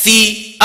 SCIENCE,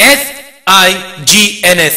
SIGNS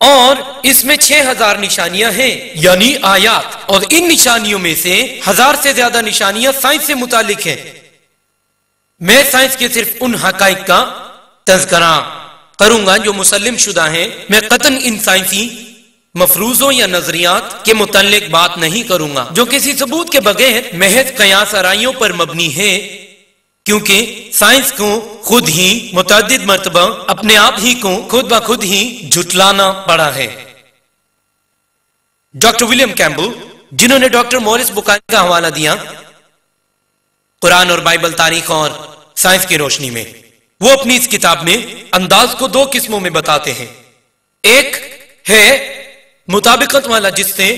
اور اس میں 6000 نشانیاں ہیں یعنی آیات، اور ان نشانیوں میں سے 1000 سے زیادہ نشانیاں سائنس سے متعلق ہیں۔ میں سائنس کے صرف ان حقائق کا تذکرہ کروں گا جو مسلم شدہ ہیں۔ میں قطعاً ان سائنسی مفروضوں یا نظریات کے متعلق بات نہیں کروں گا جو کسی ثبوت کے بغیر محض قیاس آرائیوں پر مبنی ہے، کیونکہ سائنس کو خود ہی متعدد مرتبہ اپنے آپ ہی کو خود بخود ہی جھٹلانا پڑا ہے۔ ڈاکٹر ولیم کیمبل، جنہوں نے ڈاکٹر مورس بکاری کا حوالہ دیا قرآن اور بائبل تاریخ اور سائنس کی روشنی میں، وہ اپنی اس کتاب میں انداز کو 2 قسموں میں بتاتے ہیں۔ ایک ہے مطابقت والا، جس سے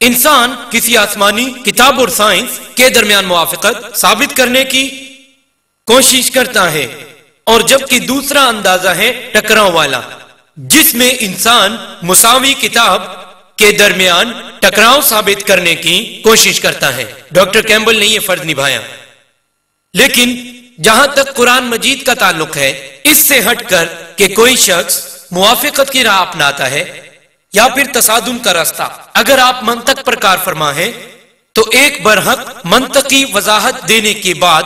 انسان کسی آسمانی کتاب اور سائنس کے درمیان موافقت ثابت کرنے کی کوشش کرتا ہے، اور جبکہ دوسرا اندازہ ہے ٹکراؤ والا، جس میں انسان مساوی کتاب کے درمیان ٹکراؤ ثابت کرنے کی کوشش کرتا ہے۔ ڈاکٹر کیمبل نے یہ فرض نبھایا، لیکن جہاں تک قرآن مجید کا تعلق ہے، اس سے ہٹ کر کہ کوئی شخص موافقت کی راہ اپناتا ہے یا پھر تصادم کا راستہ، اگر آپ منطق پر کار فرما ہیں تو ایک برحق منطقی وضاحت دینے کے بعد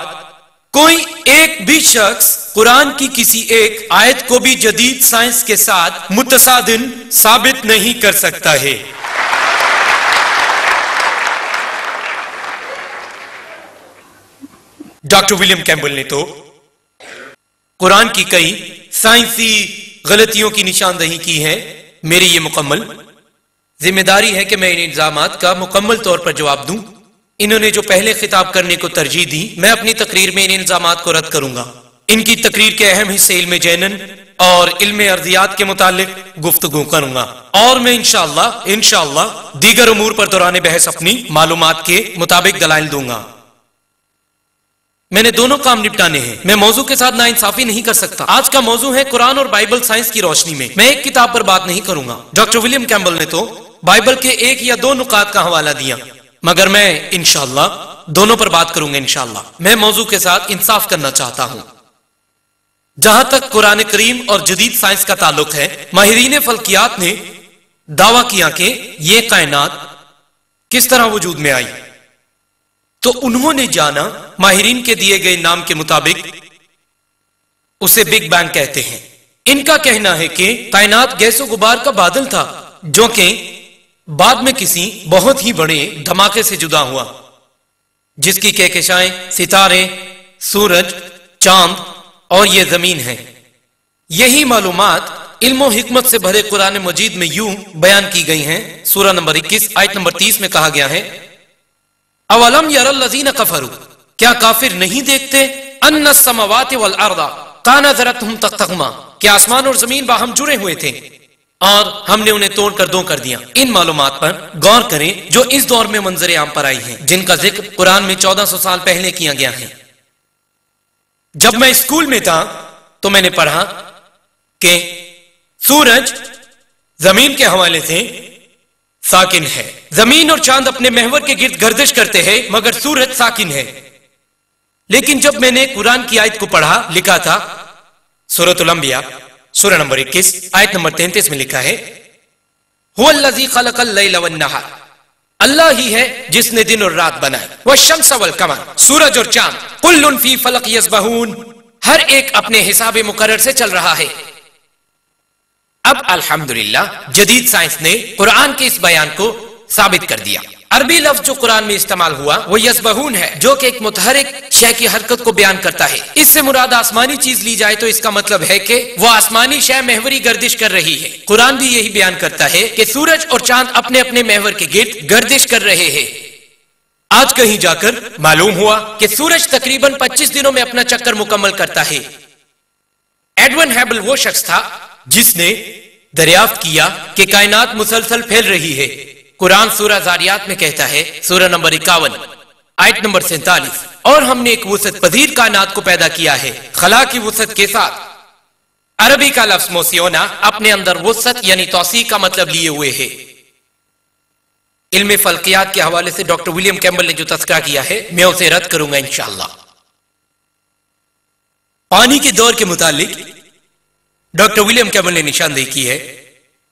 کوئی ایک بھی شخص قرآن کی کسی ایک آیت کو بھی جدید سائنس کے ساتھ متصادم ثابت نہیں کر سکتا ہے۔ ڈاکٹر ولیم کیمبل نے تو قرآن کی کئی سائنسی غلطیوں کی نشاندہی کی ہے۔ میری یہ مکمل ذمہ داری ہے کہ میں ان الزامات کا مکمل طور پر جواب دوں۔ انہوں نے جو پہلے خطاب کرنے کو ترجیح دی، میں اپنی تقریر میں ان الزامات کو رد کروں گا۔ ان کی تقریر کے اہم حصے علم جینن اور علم ارضیات کے متعلق گفتگو کروں گا، اور میں انشاءاللہ دیگر امور پر دوران بحث اپنی معلومات کے مطابق دلائل دوں گا۔ میں نے دونوں کام نپٹانے ہیں، میں موضوع کے ساتھ ناانصافی نہیں کر سکتا۔ آج کا موضوع ہے قرآن اور بائبل سائنس کی روشنی میں۔ میں ایک کتاب پر بات نہیں کروں گا۔ ڈاکٹر ولیم کیمبل نے تو بائبل کے 1 یا 2 نکات کا حوالہ دیا، مگر میں انشاءاللہ دونوں پر بات کروں گا۔ انشاءاللہ میں موضوع کے ساتھ انصاف کرنا چاہتا ہوں۔ جہاں تک قرآن کریم اور جدید سائنس کا تعلق ہے، ماہرین فلکیات نے دعویٰ کیا کہ یہ کائنات کس طرح وجود میں آئی، تو انہوں نے جانا ماہرین کے دیے گئے نام کے مطابق اسے بگ بینگ کہتے ہیں۔ ان کا کہنا ہے کہ کائنات گیس و غبار کا بادل تھا جو کہ بعد میں کسی بہت ہی بڑے دھماکے سے جدا ہوا، جس کی کہکشائیں ستارے، سورج، چاند اور یہ زمین ہے۔ یہی معلومات علم و حکمت سے بھرے قرآن مجید میں یوں بیان کی گئی ہیں۔ سورہ نمبر 21 آیت نمبر 30 میں کہا گیا ہے، اولم یر الذین کفروا، کیا کافر نہیں دیکھتے، ان السماوات والارض کانتا رتقا تقتهما، کہ آسمان اور زمین باہم جڑے ہوئے تھے اور ہم نے انہیں توڑ کر دو کر دیا۔ ان معلومات پر غور کریں جو اس دور میں منظر عام پر آئی ہیں، جن کا ذکر قرآن میں 1400 سال پہلے کیا گیا ہے۔ جب میں اسکول میں تھا تو میں نے پڑھا کہ سورج زمین کے حوالے سے ساکن ہے، زمین اور چاند اپنے محور کے گرد گردش کرتے ہیں مگر سورج ساکن ہے۔ لیکن جب میں نے قرآن کی آیت کو پڑھا، لکھا تھا سورۃ الانبیاء سورہ نمبر 21 آیت نمبر 33 میں لکھا ہے، هو الذی خلق اللیل والنہار، اللہ ہی ہے جس نے دن اور رات بنائے، والشمس والقمر، سورج اور چاند، کل فی فلک یسبحون، ہر ایک اپنے حساب مقرر سے چل رہا ہے۔ اب الحمدللہ جدید سائنس نے قرآن کے اس بیان کو ثابت کر دیا۔ عربی لفظ جو قرآن میں استعمال ہوا وہ یسبحون ہے، جو کہ ایک متحرک شے کی حرکت کو بیان کرتا ہے۔ اس سے مراد آسمانی چیز لی جائے تو اس کا مطلب ہے کہ وہ آسمانی شے محوری گردش کر رہی ہے۔ قرآن بھی یہی بیان کرتا ہے کہ سورج اور چاند اپنے اپنے محور کے گرد گردش کر رہے ہیں۔ آج کہیں جا کر معلوم ہوا کہ سورج تقریباً 25 دنوں میں اپنا چکر مکمل کرتا ہے۔ ایڈون ہیبل وہ شخص تھا جس نے دریافت کیا کہ کائنات مسلسل پھیل رہی ہے۔ قرآن سورہ زاریات میں کہتا ہے، سورہ نمبر 51 آیت نمبر 47، اور ہم نے ایک وسعت پذیر کائنات کو پیدا کیا ہے خلا کی وسعت کے ساتھ۔ عربی کا لفظ موسیونا اپنے اندر وسعت یعنی توسیع کا مطلب لیے ہوئے ہے۔ علم فلکیات کے حوالے سے ڈاکٹر ولیم کیمبل نے جو تذکرہ کیا ہے میں اسے رد کروں گا انشاءاللہ۔ پانی کے دور کے متعلق ڈاکٹر ولیم کیمبل نے نشاندہی کی ہے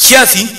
86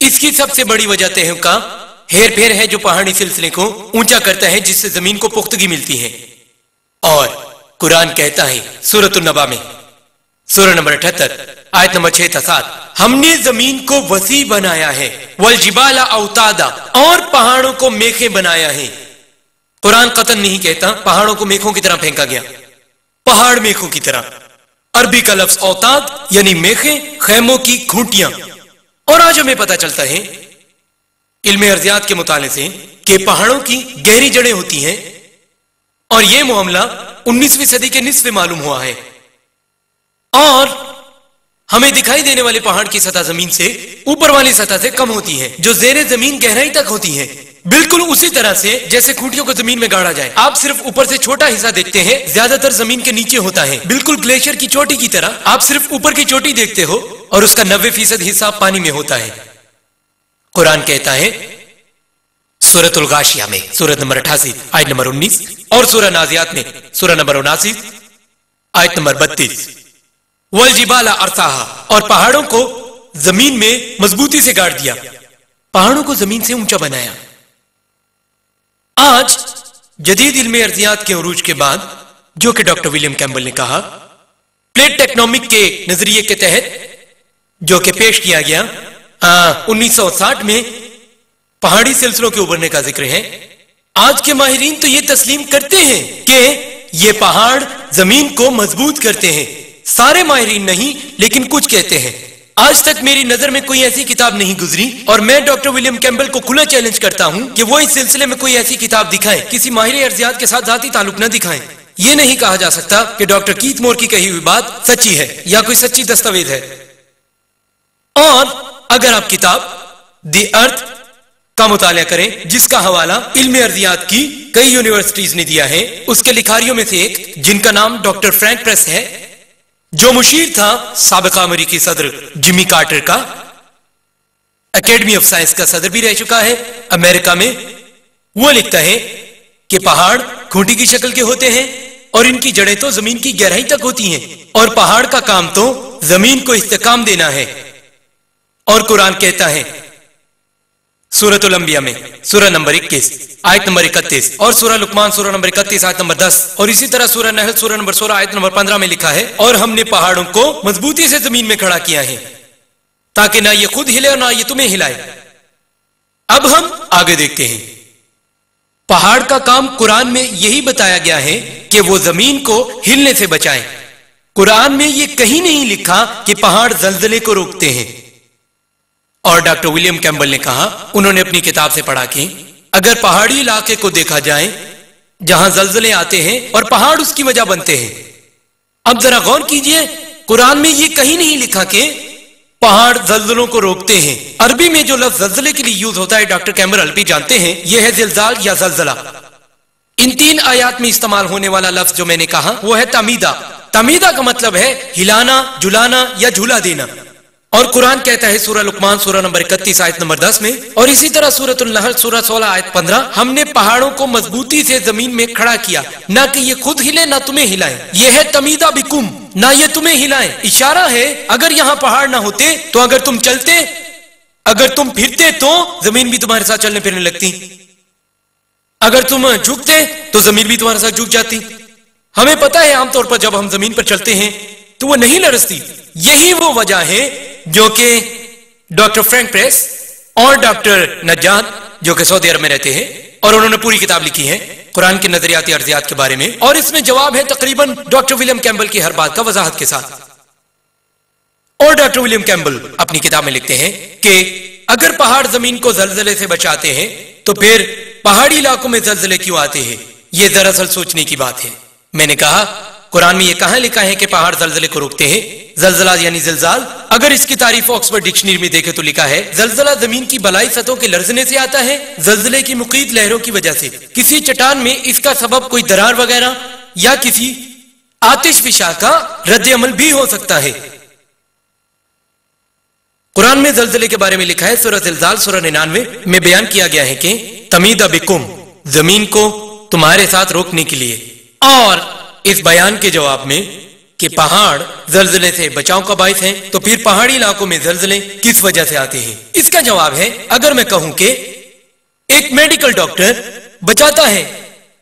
اس کی سب سے بڑی وجہ تہوں کا ہیر پھیر ہے جو پہاڑی سلسلے کو اونچا کرتا ہے، جس سے زمین کو پختگی ملتی ہے۔ اور قرآن کہتا ہے سورۃ النبا میں سورہ نمبر 78 آیت نمبر 6 تا 7، ہم نے زمین کو وسیع بنایا ہے، والجبال اوتادا، اور پہاڑوں کو میخیں بنایا ہے۔ قرآن قطعاً نہیں کہتا پہاڑوں کو میخوں کی طرح پھینکا گیا، پہاڑ میخوں کی طرح۔ عربی کا لفظ اوتاد یعنی میخیں، خیموں کی کھونٹیاں۔ اور آج ہمیں پتہ چلتا ہے علم ارضیات کے مطالعے سے کہ پہاڑوں کی گہری جڑیں ہوتی ہیں، اور یہ معاملہ 19ویں صدی کے نصف میں معلوم ہوا ہے۔ اور ہمیں دکھائی دینے والے پہاڑ کی سطح زمین سے اوپر والی سطح سے کم ہوتی ہے، جو زیر زمین گہرائی تک ہوتی ہے، بالکل اسی طرح سے جیسے کھوٹیوں کو زمین میں گاڑا جائے۔ آپ صرف اوپر سے چھوٹا حصہ دیکھتے ہیں، زیادہ تر زمین کے نیچے ہوتا ہے، بالکل گلیشیئر کی چوٹی کی طرح۔ آپ صرف اوپر کی چوٹی دیکھتے ہو اور اس کا 90% حصہ پانی میں ہوتا ہے۔ قرآن کہتا ہے سورۃ الغاشیہ میں سورۃ نمبر 88 آیت نمبر 19 اور سورہ نازعات میں سورہ نمبر 79 آیت نمبر 32، والجبال ارساہا، اور پہاڑوں کو زمین میں مضبوطی سے گاڑ دیا، پہاڑوں کو زمین سے اونچا بنایا۔ آج جدید علم ارضیات کے عروج کے بعد، جو کہ ڈاکٹر ولیم کیمبل نے کہا، پلیٹ ٹیکٹونک کے نظریے کے تحت جو کہ پیش کیا گیا 1960 میں، پہاڑی سلسلوں کے ابھرنے کا ذکر ہے۔ آج کے ماہرین تو یہ تسلیم کرتے ہیں کہ یہ پہاڑ زمین کو مضبوط کرتے ہیں۔ سارے ماہرین نہیں، لیکن کچھ کہتے ہیں۔ آج تک میری نظر میں کوئی ایسی کتاب نہیں گزری، اور میں ڈاکٹر ولیم کیمبل کو کھلا چیلنج کرتا ہوں کہ وہ اس سلسلے میں کوئی ایسی کتاب دکھائیں، کسی ماہر ارضیات کے ساتھ ذاتی تعلق نہ دکھائیں۔ یہ نہیں کہا جا سکتا کہ ڈاکٹر کیت مور کی کہی ہوئی بات سچی ہے یا کوئی سچی دستاویز ہے۔ اور اگر آپ کتاب دی ارتھ کا مطالعہ کریں، جس کا حوالہ علم ارضیات کی کئی یونیورسٹیز نے دیا ہے، اس کے لکھاریوں میں سے ایک جن کا نام ڈاکٹر فرینک پریس ہے، جو مشیر تھا سابقہ امریکی صدر جمی کارٹر کا، اکیڈمی آف سائنس کا صدر بھی رہ چکا ہے امریکہ میں، وہ لکھتا ہے کہ پہاڑ کھونٹی کی شکل کے ہوتے ہیں، اور ان کی جڑیں تو زمین کی گہرائی تک ہوتی ہیں، اور پہاڑ کا کام تو زمین کو استحکام دینا ہے۔ اور قرآن کہتا ہے سورۃ الانبیاء میں سورہ نمبر 21 آیت نمبر 31 اور سورہ لقمان سورہ نمبر 31 آیت نمبر 10، اور اسی طرح سورہ نحل سورہ نمبر 16 آیت نمبر 15 میں لکھا ہے، اور ہم نے پہاڑوں کو مضبوطی سے زمین میں کھڑا کیا ہے تاکہ نہ یہ خود ہلے اور نہ یہ تمہیں ہلائے۔ اب ہم آگے دیکھتے ہیں۔ پہاڑ کا کام قرآن میں یہی بتایا گیا ہے کہ وہ زمین کو ہلنے سے بچائیں۔ قرآن میں یہ کہیں نہیں لکھا کہ پہاڑ زلزلے کو روکتے ہیں۔ اور ڈاکٹر ولیم کیمبل نے کہا، انہوں نے اپنی کتاب سے پڑھا کہ اگر پہاڑی علاقے کو دیکھا جائے جہاں زلزلے آتے ہیں اور پہاڑ اس کی وجہ بنتے ہیں، اب ذرا غور کیجئے، قرآن میں یہ کہیں نہیں لکھا کہ پہاڑ زلزلوں کو روکتے ہیں۔ عربی میں جو لفظ زلزلے کے لیے یوز ہوتا ہے، ڈاکٹر کیمبل الپی جانتے ہیں، یہ ہے زلزال یا زلزلہ۔ ان 3 آیات میں استعمال ہونے والا لفظ جو میں نے کہا وہ ہے تمیدہ۔ تمیدہ کا مطلب ہے ہلانا، جلانا یا جھولا دینا۔ اور قرآن کہتا ہے سورہ لقمان سورہ نمبر 31 آیت نمبر 10 میں، اور اسی طرح سورۃ النحل سورہ 16 آیت 15، ہم نے پہاڑوں کو مضبوطی سے زمین میں کھڑا کیا، نہ کہ یہ خود ہلے نہ تمہیں ہلائیں، یہ ہے تمیدہ بکم، نہ یہ تمہیں ہلائیں۔ اشارہ ہے اگر یہاں پہاڑ نہ ہوتے تو اگر تم چلتے، اگر تم پھرتے تو زمین بھی تمہارے ساتھ چلنے پھرنے لگتی، اگر تم جھکتے تو زمین بھی تمہارے ساتھ جھک جاتی۔ ہمیں پتہ ہے عام طور پر جب ہم زمین پر چلتے ہیں تو وہ نہیں لرزتی۔ یہی وہ وجہ ہے جو کہ ڈاکٹر فرینک پریس اور ڈاکٹر نجات جو کہ سعودی عرب میں رہتے ہیں، اور انہوں نے پوری کتاب لکھی ہے قرآن کے نظریاتی ارضیات کے بارے میں، اور اس میں جواب ہے تقریباً ڈاکٹر ولیم کیمبل کی ہر بات کا وضاحت کے ساتھ۔ اور ڈاکٹر ولیم کیمبل اپنی کتاب میں لکھتے ہیں کہ اگر پہاڑ زمین کو زلزلے سے بچاتے ہیں تو پھر پہاڑی علاقوں میں زلزلے کیوں آتے ہیں؟ یہ دراصل سوچنے کی بات ہے۔ میں نے کہا قرآن میں یہ کہاں لکھا ہے کہ پہاڑ زلزلے کو روکتے ہیں؟ زلزلہ یعنی زلزال، اگر اس کی تعریف آکسفورڈ ڈکشنری میں دیکھے تو لکھا ہے زلزلہ زمین کی بلائی سطحوں کے لرزنے سے آتا ہے، زلزلے کی مقید لہروں کی وجہ سے۔ کسی چٹان میں اس کا سبب کوئی درار وغیرہ یا کسی آتش فشاں کا رد عمل بھی ہو سکتا ہے۔ قرآن میں زلزلے کے بارے میں لکھا ہے سورہ زلزال سورہ 99 میں بیان کیا گیا ہے کہ تمیدہ بکم، زمین کو تمہارے ساتھ روکنے کے لیے۔ اور اس بیان کے جواب میں کہ پہاڑ زلزلے سے بچاؤ کا باعث ہیں، تو پھر پہاڑی علاقوں میں زلزلے کس وجہ سے آتے ہیں؟ اس کا جواب ہے، اگر میں کہوں کہ ایک میڈیکل ڈاکٹر بچاتا ہے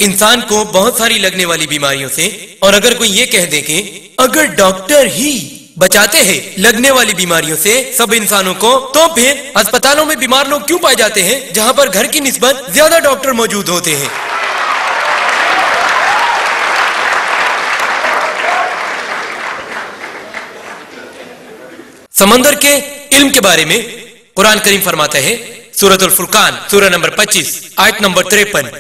انسان کو بہت ساری لگنے والی بیماریوں سے، اور اگر کوئی یہ کہہ دے کہ اگر ڈاکٹر ہی بچاتے ہیں لگنے والی بیماریوں سے سب انسانوں کو، تو پھر اسپتالوں میں بیمار لوگ کیوں پائے جاتے ہیں جہاں پر گھر کی نسبت زیادہ ڈاکٹر موجود ہوتے ہیں؟ سمندر کے علم کے بارے میں قرآن کریم فرماتا ہے، سورۃ الفرقان سورہ نمبر 25 آیت نمبر 53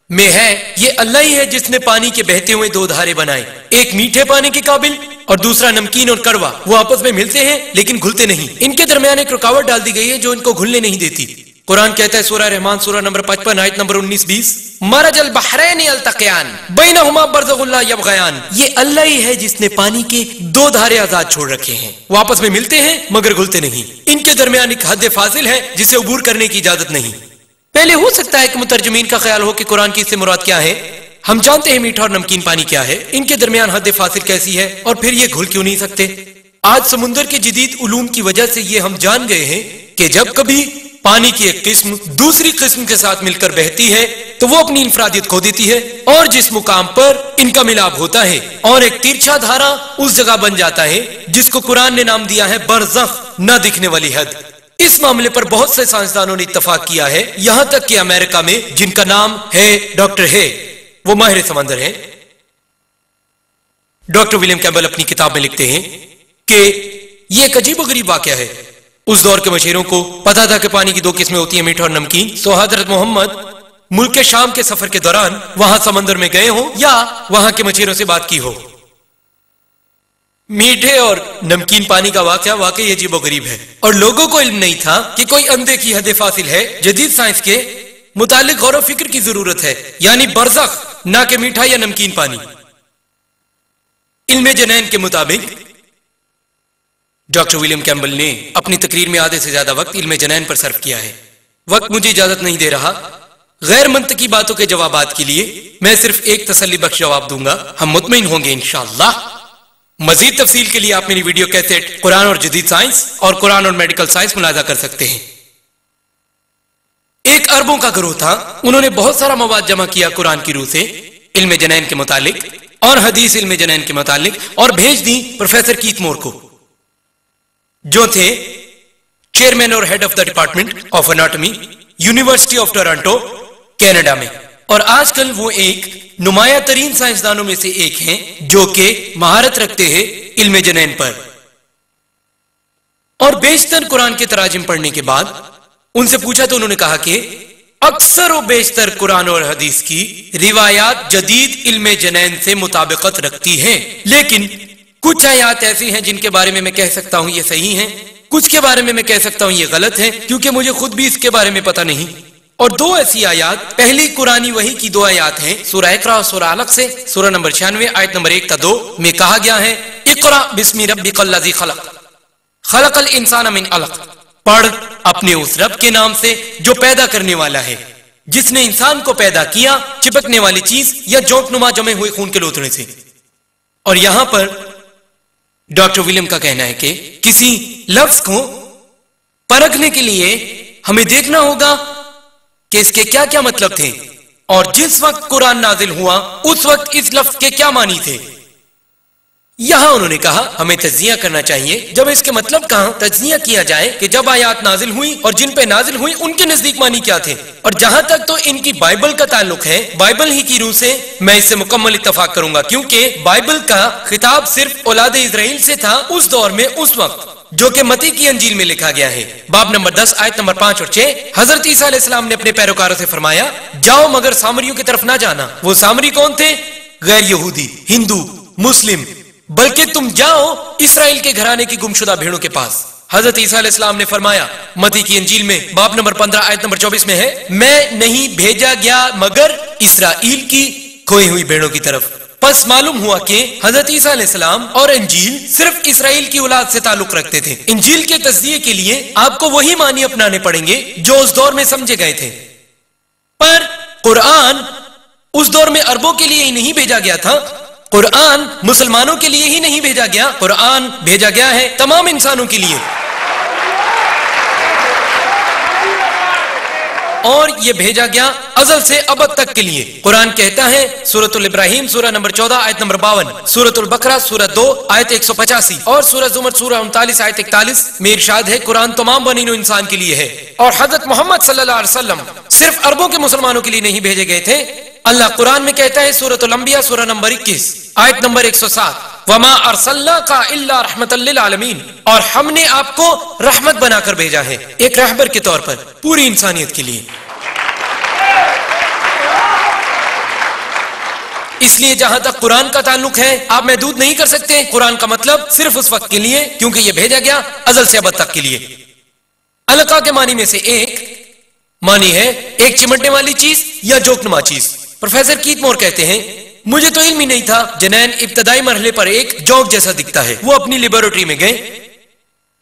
میں ہے، یہ اللہ ہی ہے جس نے پانی کے بہتے ہوئے دو دھارے بنائے، ایک میٹھے پانی کے قابل اور دوسرا نمکین اور کڑوا، وہ آپس میں ملتے ہیں لیکن گھلتے نہیں، ان کے درمیان ایک رکاوٹ ڈال دی گئی ہے جو ان کو گھلنے نہیں دیتی۔ قرآن کہتا ہے سورہ رحمان سورہ نمبر 55 آیت نمبر 19-20، مرج البحرین یلتقیان بینہما برزخ لا یبغیان، یہ اللہ ہی ہے جس نے پانی کے دو دھارے آزاد چھوڑ رکھے ہیں، وہ آپس میں ملتے ہیں مگر گھلتے نہیں، ان کے درمیان ایک حد فاصل ہے جسے عبور کرنے کی اجازت نہیں۔ پہلے ہو سکتا ہے کہ مترجمین کا خیال ہو کہ قرآن کی اس سے مراد کیا ہے؟ ہم جانتے ہیں میٹھا اور نمکین پانی کیا ہے، ان کے درمیان حد فاصل کیسی ہے اور پھر یہ گھل کیوں نہیں سکتے؟ آج سمندر کے جدید علوم کی وجہ سے یہ ہم جان گئے ہیں کہ جب کبھی پانی کی ایک قسم دوسری قسم کے ساتھ مل کر بہتی ہے تو وہ اپنی انفرادیت کھو دیتی ہے، اور جس مقام پر ان کا ملاپ ہوتا ہے اور ایک تیرچھا دھارا اس جگہ بن جاتا ہے جس کو قرآن نے نام دیا ہے برزخ، نہ دکھنے والی حد۔ اس معاملے پر بہت سے سائنسدانوں نے اتفاق کیا ہے، یہاں تک کہ امریکہ میں جن کا نام ہے ڈاکٹر ہے، وہ ماہر سمندر ہیں، ڈاکٹر ولیم کیمبل اپنی کتاب میں لکھتے ہیں کہ یہ ایک عجیب و غریب واقعہ ہے۔ اس دور کے مشیروں کو پتا تھا کہ پانی کی دو قسمیں ہوتی ہیں، میٹھا اور نمکین، سو حضرت محمد ملک شام کے سفر کے دوران وہاں سمندر میں گئے ہوں یا وہاں کے مشیروں سے بات کی ہو، میٹھے اور نمکین پانی کا واقعہ واقعی عجیب و غریب ہے، اور لوگوں کو علم نہیں تھا کہ کوئی اندھے کی حد فاصل ہے۔ جدید سائنس کے متعلق غور و فکر کی ضرورت ہے، یعنی برزخ، نہ کہ میٹھا یا نمکین پانی۔ علم جنین کے مطابق ڈاکٹر ولیم کیمبل نے اپنی تقریر میں آدھے سے زیادہ وقت علم جنین پر صرف کیا ہے۔ وقت مجھے اجازت نہیں دے رہا غیر منطقی باتوں کے جوابات کے لیے، میں صرف ایک تسلی بخش جواب دوں گا، ہم مطمئن ہوں گے انشاءاللہ۔ مزید تفصیل کے لیے آپ میری ویڈیو کیسٹ قرآن اور جدید سائنس اور قرآن اور میڈیکل سائنس ملاحظہ کر سکتے ہیں۔ ایک عربوں کا گروہ تھا، انہوں نے بہت سارا مواد جمع کیا قرآن کی روح سے علم جنین کے متعلق اور حدیث علم جنین کے متعلق، اور بھیج دی پروفیسر کیت مور کو، جو تھے چیئرمین اور head of the department of anatomy university of Toronto Canada میں، اور آج کل وہ ایک نمایاں ترین سائنسدانوں میں سے ایک ہیں جو کہ مہارت رکھتے ہیں علم جنین پر۔ اور بیشتر قرآن کے تراجم پڑھنے کے بعد ان سے پوچھا تو انہوں نے کہا کہ اکثر و بیشتر قرآن اور حدیث کی روایات جدید علم جنین سے مطابقت رکھتی ہیں، لیکن کچھ آیات ایسی ہیں جن کے بارے میں کہہ سکتا ہوں یہ صحیح ہیں، کچھ کے بارے میں کہہ سکتا ہوں یہ غلط ہیں، کیونکہ مجھے خود بھی اس کے بارے میں پتہ نہیں۔ اور دو ایسی آیات، پہلی قرآنی وحی کی دو آیات ہیں، سورہ اقرا اور سورہ علق سے، سورہ نمبر 96 آیت نمبر 1 تا 2 میں کہا گیا ہے، اقرا بسم ربک الذی خلق خلق الانسان من علق، پڑھ اپنے اس رب کے نام سے جو پیدا کرنے والا ہے، جس نے انسان کو پیدا کیا چپکنے والی چیز یا جوٹ نما جمے ہوئے خون کے لوتھڑے سے۔ اور یہاں پر ڈاکٹر ولیم کا کہنا ہے کہ کسی لفظ کو پرکھنے کے لیے ہمیں دیکھنا ہوگا کہ اس کے کیا کیا مطلب تھے، اور جس وقت قرآن نازل ہوا اس وقت اس لفظ کے کیا معنی تھے۔ یہاں انہوں نے کہا ہمیں تجزیہ کرنا چاہیے، جب اس کے مطلب کہاں تجزیہ کیا جائے کہ جب آیات نازل ہوئی اور جن پہ نازل ہوئی ان کے نزدیک معنی کیا تھے۔ اور جہاں تک تو ان کی بائبل کا تعلق ہے، بائبل ہی کی روح سے میں اس سے مکمل اتفاق کروں گا، کیونکہ بائبل کا خطاب صرف اولاد اسرائیل سے تھا اس دور میں، اس وقت، جو کہ متی کی انجیل میں لکھا گیا ہے، باب نمبر 10 آیت نمبر 5 اور 6۔ حضرت عیسیٰ علیہ السلام نے اپنے پیروکاروں سے فرمایا، جاؤ مگر سامریوں کی طرف نہ جانا۔ وہ سامری کون تھے؟ غیر یہودی، ہندو، مسلم، بلکہ تم جاؤ اسرائیل کے گھرانے کی گمشدہ بھیڑوں کے پاس۔ حضرت عیسیٰ علیہ السلام نے فرمایا، متی کی انجیل میں باب نمبر 15 آیت نمبر 24 میں ہے، میں نہیں بھیجا گیا مگر اسرائیل کی کھوئی ہوئی بھیڑوں کی طرف۔ پس معلوم ہوا کہ حضرت عیسیٰ علیہ السلام اور انجیل صرف اسرائیل کی اولاد سے تعلق رکھتے تھے۔ انجیل کے تجزیے کے لیے آپ کو وہی معنی اپنانے پڑیں گے جو اس دور میں سمجھے گئے تھے، پر قرآن اس دور میں عربوں کے لیے ہی نہیں بھیجا گیا تھا، قرآن مسلمانوں کے لیے ہی نہیں بھیجا گیا، قرآن بھیجا گیا ہے تمام انسانوں کے لیے، اور یہ بھیجا گیا ازل سے ابد تک کے لیے۔ قرآن کہتا ہے سورۃ الابراہیم سورہ نمبر 14 آیت نمبر 52، سورۃ البقرہ سورہ 2 آیت 185 اور سورہ زمر سورہ 39 آیت 41 میں ارشاد ہے قرآن تمام بنی نوع انسان کے لیے ہے، اور حضرت محمد صلی اللہ علیہ وسلم صرف عربوں کے مسلمانوں کے لیے نہیں بھیجے گئے تھے۔ اللہ قرآن میں کہتا ہے سورۃ الانبیاء سورہ نمبر 21 آیت نمبر 107، وما ارسلناک الا رحمۃ للعالمین، اور ہم نے آپ کو رحمت بنا کر بھیجا ہے، ایک رہبر کے طور پر پوری انسانیت کے لیے۔ اس لیے جہاں تک قرآن کا تعلق ہے آپ محدود نہیں کر سکتے قرآن کا مطلب صرف اس وقت کے لیے کیونکہ یہ بھیجا گیا ازل سے ابد تک کے لیے۔ القا کے معنی میں سے ایک معنی ہے ایک چمٹنے والی چیز یا جوکنما چیز۔ پروفیسر کیت مور کہتے ہیں مجھے تو علم ہی نہیں تھا جنین ابتدائی مرحلے پر ایک جوک جیسا دکھتا ہے۔ وہ اپنی لیبورٹری میں گئے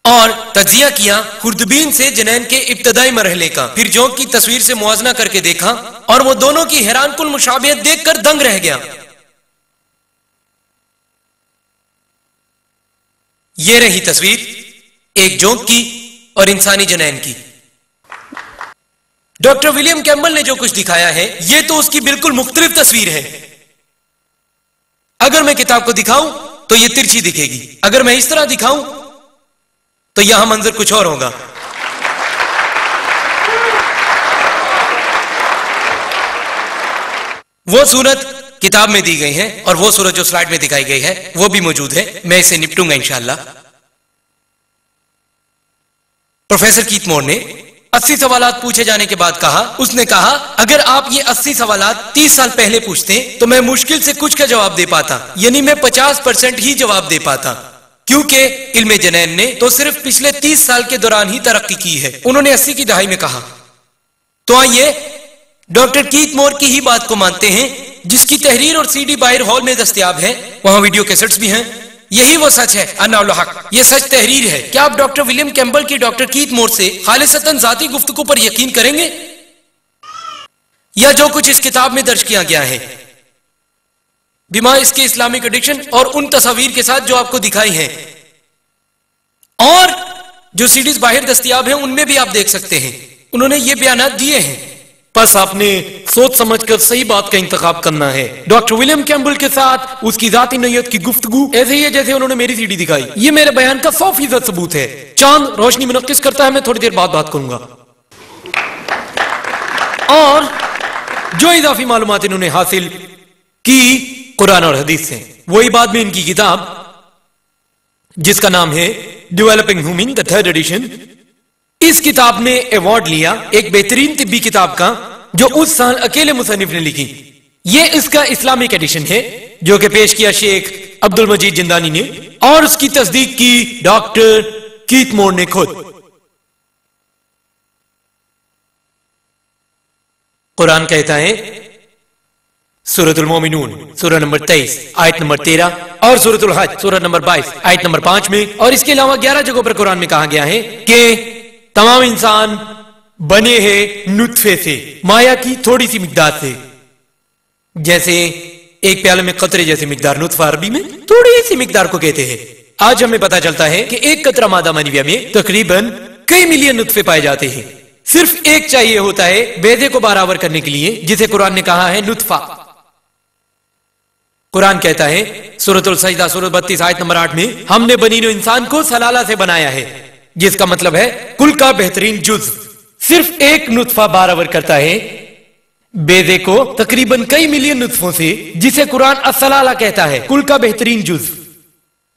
اور تجزیہ کیا خوردبین سے جنین کے ابتدائی مرحلے کا، پھر جوک کی تصویر سے موازنہ کر کے دیکھا اور وہ دونوں کی حیران کن مشابہت دیکھ کر دنگ رہ گیا۔ یہ رہی تصویر ایک جوک کی اور انسانی جنین کی۔ ڈاکٹر ولیم کیمبل نے جو کچھ دکھایا ہے یہ تو اس کی بالکل مختلف تصویر ہے۔ اگر میں کتاب کو دکھاؤں تو یہ ترچھی دکھے گی، اگر میں اس طرح دکھاؤں تو یہاں منظر کچھ اور ہوگا۔ وہ صورت کتاب میں دی گئی ہے اور وہ صورت جو سلائیڈ میں دکھائی گئی ہے وہ بھی موجود ہے، میں اسے نپٹوں گا انشاءاللہ۔ پروفیسر کیت مور نے 80 سوالات پوچھے جانے کے بعد کہا، اس نے کہا اگر آپ یہ 80 سوالات 30 سال پہلے پوچھتے تو میں مشکل سے کچھ کا جواب دے پاتا، یعنی میں 50% ہی جواب دے پاتا، کیونکہ علم جنین نے تو صرف پچھلے 30 سال کے دوران ہی ترقی کی ہے۔ انہوں نے 80 کی دہائی میں کہا۔ تو آئیے ڈاکٹر کیت مور کی ہی بات کو مانتے ہیں جس کی تحریر اور CD باہر ہال میں دستیاب ہے، وہاں ویڈیو کیسٹس بھی ہیں۔ یہی وہ سچ ہے انا الحق، یہ سچ تحریر ہے۔ کیا آپ ڈاکٹر ولیم کیمبل کی ڈاکٹر کیت مور سے خالصتاً ذاتی گفتگو پر یقین کریں گے یا جو کچھ اس کتاب میں درج کیا گیا ہے بما اس کے اسلامک ایڈکشن اور ان تصاویر کے ساتھ جو آپ کو دکھائی ہیں اور جو CDs باہر دستیاب ہیں ان میں بھی آپ دیکھ سکتے ہیں، انہوں نے یہ بیانات دیے ہیں۔ بس آپ نے سوچ سمجھ کر صحیح بات کا انتخاب کرنا ہے۔ ڈاکٹر ولیم کیمبل کے ساتھ اس کی ذاتی نوعیت کی گفتگو ایسے ہی ہے جیسے انہوں نے میری CD دکھائی۔ یہ میرے بیان کا 100% ثبوت ہے۔ چاند روشنی منعکس کرتا ہے، میں تھوڑی دیر بعد بات کروں گا۔ اور جو اضافی معلومات انہوں نے حاصل کی قرآن اور حدیث سے، وہی بعد میں ان کی کتاب جس کا نام ہے ڈیولپنگ ہیومن دی 3rd ایڈیشن، اس کتاب نے ایوارڈ لیا ایک بہترین طبی کتاب کا جو اس سال اکیلے مصنف نے لکھی۔ یہ اس کا اسلامک ایڈیشن ہے جو کہ پیش کیا شیخ عبد المجید جندانی نے، اور اس کی تصدیق کی ڈاکٹر کیت مور نے خود۔ قرآن کہتا ہے سورۃ المومنون سورہ نمبر 23 آیت نمبر 13 اور سورۃ الحج سورہ نمبر 22 آیت نمبر 5 میں، اور اس کے علاوہ 11 جگہوں پر قرآن میں کہا گیا ہے کہ تمام انسان بنے ہیں نطفے سے، مایا کی تھوڑی سی مقدار سے، جیسے ایک پیالے میں قطرے جیسی مقدار، نطفہ عربی میں تھوڑی سی مقدار کو کہتے ہیں۔ آج ہمیں پتا چلتا ہے کہ ایک قطرہ مادہ منویہ میں تقریباً کئی ملین نطفے پائے جاتے ہیں، صرف ایک چاہیے ہوتا ہے بیضے کو برابر کرنے کے لیے، جسے قرآن نے کہا ہے نطفہ۔ قرآن کہتا ہے سورۃ السجدہ سورہ 32 آیت نمبر 8 میں، ہم نے بنی نوع انسان کو سلالہ سے بنایا ہے، جس کا مطلب ہے کل کا بہترین جز۔ صرف ایک نطفہ برابر کرتا ہے بیضے کو تقریباً کئی ملین نطفوں سے، جسے قرآن السلالہ کہتا ہے، کل کا بہترین جز۔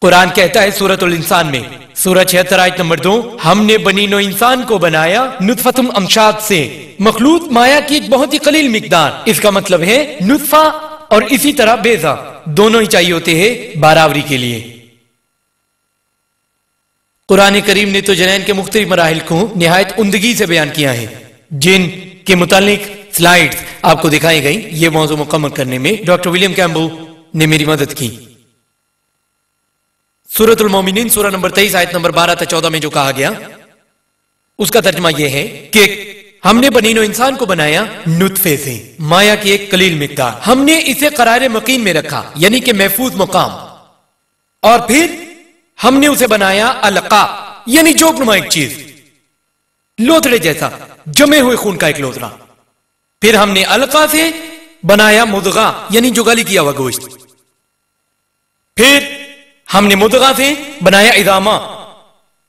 قرآن کہتا ہے سورۃ الانسان میں سورہ 76 آیت نمبر 2، ہم نے بنی نوع انسان کو بنایا نطفۃ امشاج سے، مخلوط مایا کی ایک بہت ہی قلیل مقدار۔ اس کا مطلب ہے نطفہ اور اسی طرح بیضہ دونوں ہی چاہیے ہوتے ہیں برابری کے لیے۔ قرآن کریم نے تو جنین کے مختلف مراحل کو نہایت عمدگی سے بیان کیا ہے، جن کے متعلق سلائیڈز آپ کو دکھائی گئی۔ یہ موضوع مکمل کرنے میں ڈاکٹر ولیم کیمبل نے میری مدد کی۔ سورۃ المومنین سورہ نمبر 23 آیت نمبر 12 تا 14 میں جو کہا گیا اس کا ترجمہ یہ ہے کہ ہم نے بنی نوع انسان کو بنایا نطفے سے، مایا کی ایک قلیل مقدار، ہم نے اسے قرار مقیم میں رکھا یعنی کہ محفوظ مقام، اور پھر ہم نے اسے بنایا علقہ یعنی جوک نما ایک چیز، لوتھڑے جیسا جمے ہوئے خون کا ایک لوتھڑا، پھر ہم نے علقہ سے بنایا مدغہ یعنی جگالی کیا ہوا گوشت، پھر ہم نے مدغہ سے بنایا عظامہ